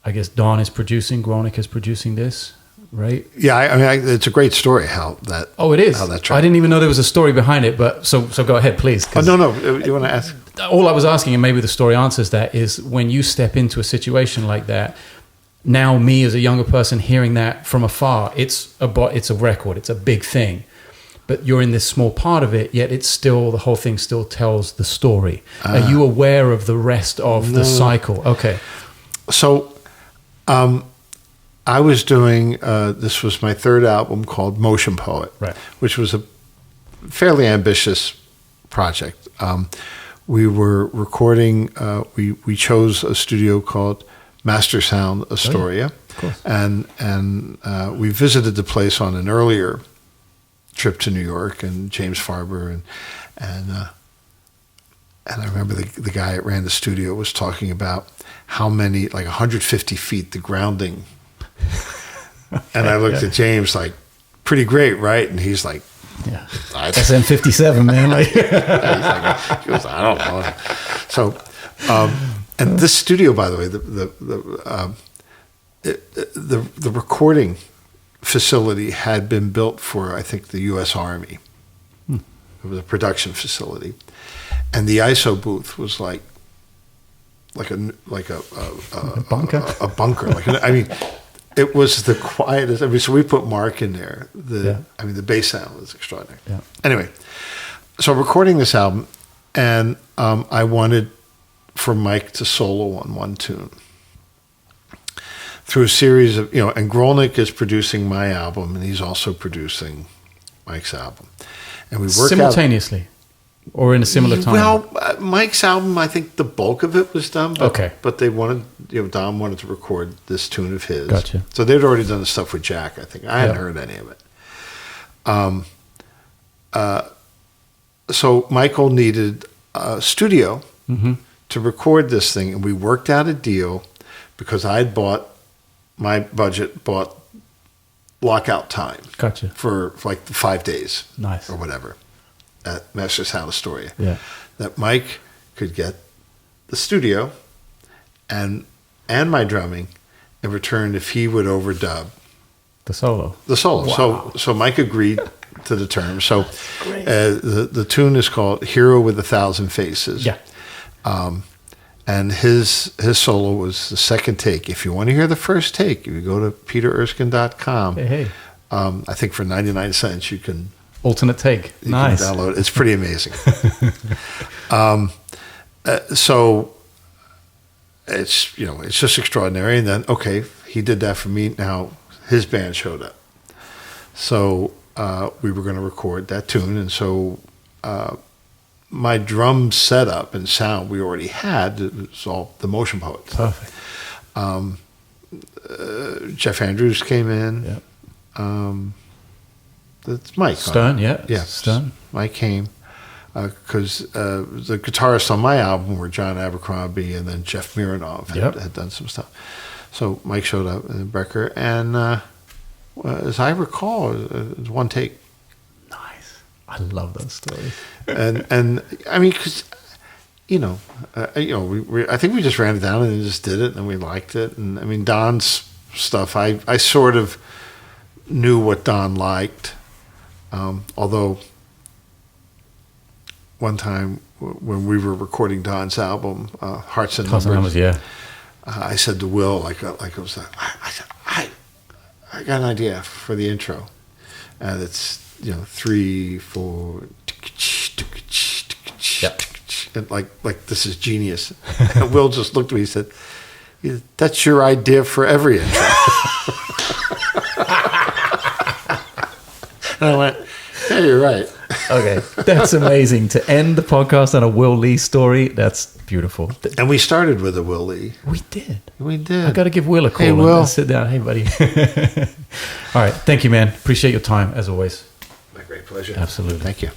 Speaker 2: I guess Don is producing, Gronik is producing this, right?
Speaker 1: Yeah, I mean, it's a great story how that...
Speaker 2: Oh, it is?
Speaker 1: How that track...
Speaker 2: I didn't even know there was a story behind it, but so go ahead, please.
Speaker 1: No, you want to ask?
Speaker 2: All I was asking, and maybe the story answers that, is when you step into a situation like that, now me as a younger person hearing that from afar, it's a record, it's a big thing, but you're in this small part of it, yet the whole thing still tells the story. Are you aware of the rest of the cycle? Okay.
Speaker 1: So I was doing, this was my third album called Motion Poet,
Speaker 2: right,
Speaker 1: which was fairly ambitious project. We were recording. We chose a studio called Master Sound Astoria,
Speaker 2: of course.
Speaker 1: and we visited the place on an earlier trip to New York, and James Farber and I remember the guy that ran the studio was talking about how many, like 150 feet, the grounding. And I looked at James like, pretty great, right? And he's like,
Speaker 2: yeah, SM57, man. Like,
Speaker 1: he goes, I don't know. So, and this studio, by the way, the recording facility had been built for, I think, the U.S. Army. It was a production facility, and the ISO booth was like a
Speaker 2: bunker.
Speaker 1: A bunker. It was the quietest. I mean, so we put Marc in there. The bass sound was extraordinary.
Speaker 2: Yeah.
Speaker 1: Anyway, so recording this album, and I wanted for Mike to solo on one tune through a series of, and Grolnick is producing my album, and he's also producing Mike's album, and we work
Speaker 2: simultaneously. Or in a similar time?
Speaker 1: Well, Mike's album, I think the bulk of it was done. But,
Speaker 2: okay.
Speaker 1: But they wanted, Don wanted to record this tune of his.
Speaker 2: Gotcha.
Speaker 1: So they'd already done the stuff with Jack, I think. I hadn't heard any of it. So Michael needed a studio to record this thing. And we worked out a deal because my budget bought lockout time.
Speaker 2: Gotcha.
Speaker 1: For like 5 days.
Speaker 2: Nice.
Speaker 1: Or whatever. At Master Sound Astoria.
Speaker 2: Yeah.
Speaker 1: That Mike could get the studio and my drumming in return if he would overdub
Speaker 2: the solo.
Speaker 1: Wow. So Mike agreed to the terms. So the tune is called Hero with 1,000 Faces.
Speaker 2: Yeah.
Speaker 1: And his solo was the second take. If you want to hear the first take, if you go to petererskine.com,
Speaker 2: hey.
Speaker 1: I think for 99 cents you can
Speaker 2: alternate take.
Speaker 1: You
Speaker 2: nice.
Speaker 1: can download it. It's pretty amazing. So it's it's just extraordinary. And then he did that for me. Now his band showed up, so we were going to record that tune. And so my drum setup and sound we already had. It was all the Motion Poets.
Speaker 2: Perfect.
Speaker 1: Jeff Andrews came in.
Speaker 2: Yep.
Speaker 1: That's Mike.
Speaker 2: Stern, yeah.
Speaker 1: Stern. Mike came because the guitarists on my album were John Abercrombie and then Jeff Mironov had done some stuff. So Mike showed up and Becker, and as I recall, it was one take.
Speaker 2: Nice. I love those stories.
Speaker 1: and I mean, because I think we just ran it down and just did it, and we liked it. And I mean, Don's stuff, I sort of knew what Don liked. Although one time when we were recording Don's album, Hearts and Numbers, I said to Will, I said, I got an idea for the intro, and it's 3, 4, and like this is genius. And Will just looked at me, he said, "That's your idea for every intro." And I went, yeah, you're right.
Speaker 2: Okay, that's amazing. To end the podcast on a Will Lee story, that's beautiful.
Speaker 1: And we started with a Will Lee.
Speaker 2: We did.
Speaker 1: I
Speaker 2: got to give Will a call.
Speaker 1: Hey, Will.
Speaker 2: Sit down. Hey, buddy. All right. Thank you, man. Appreciate your time, as always.
Speaker 1: My great pleasure.
Speaker 2: Absolutely.
Speaker 1: Thank you.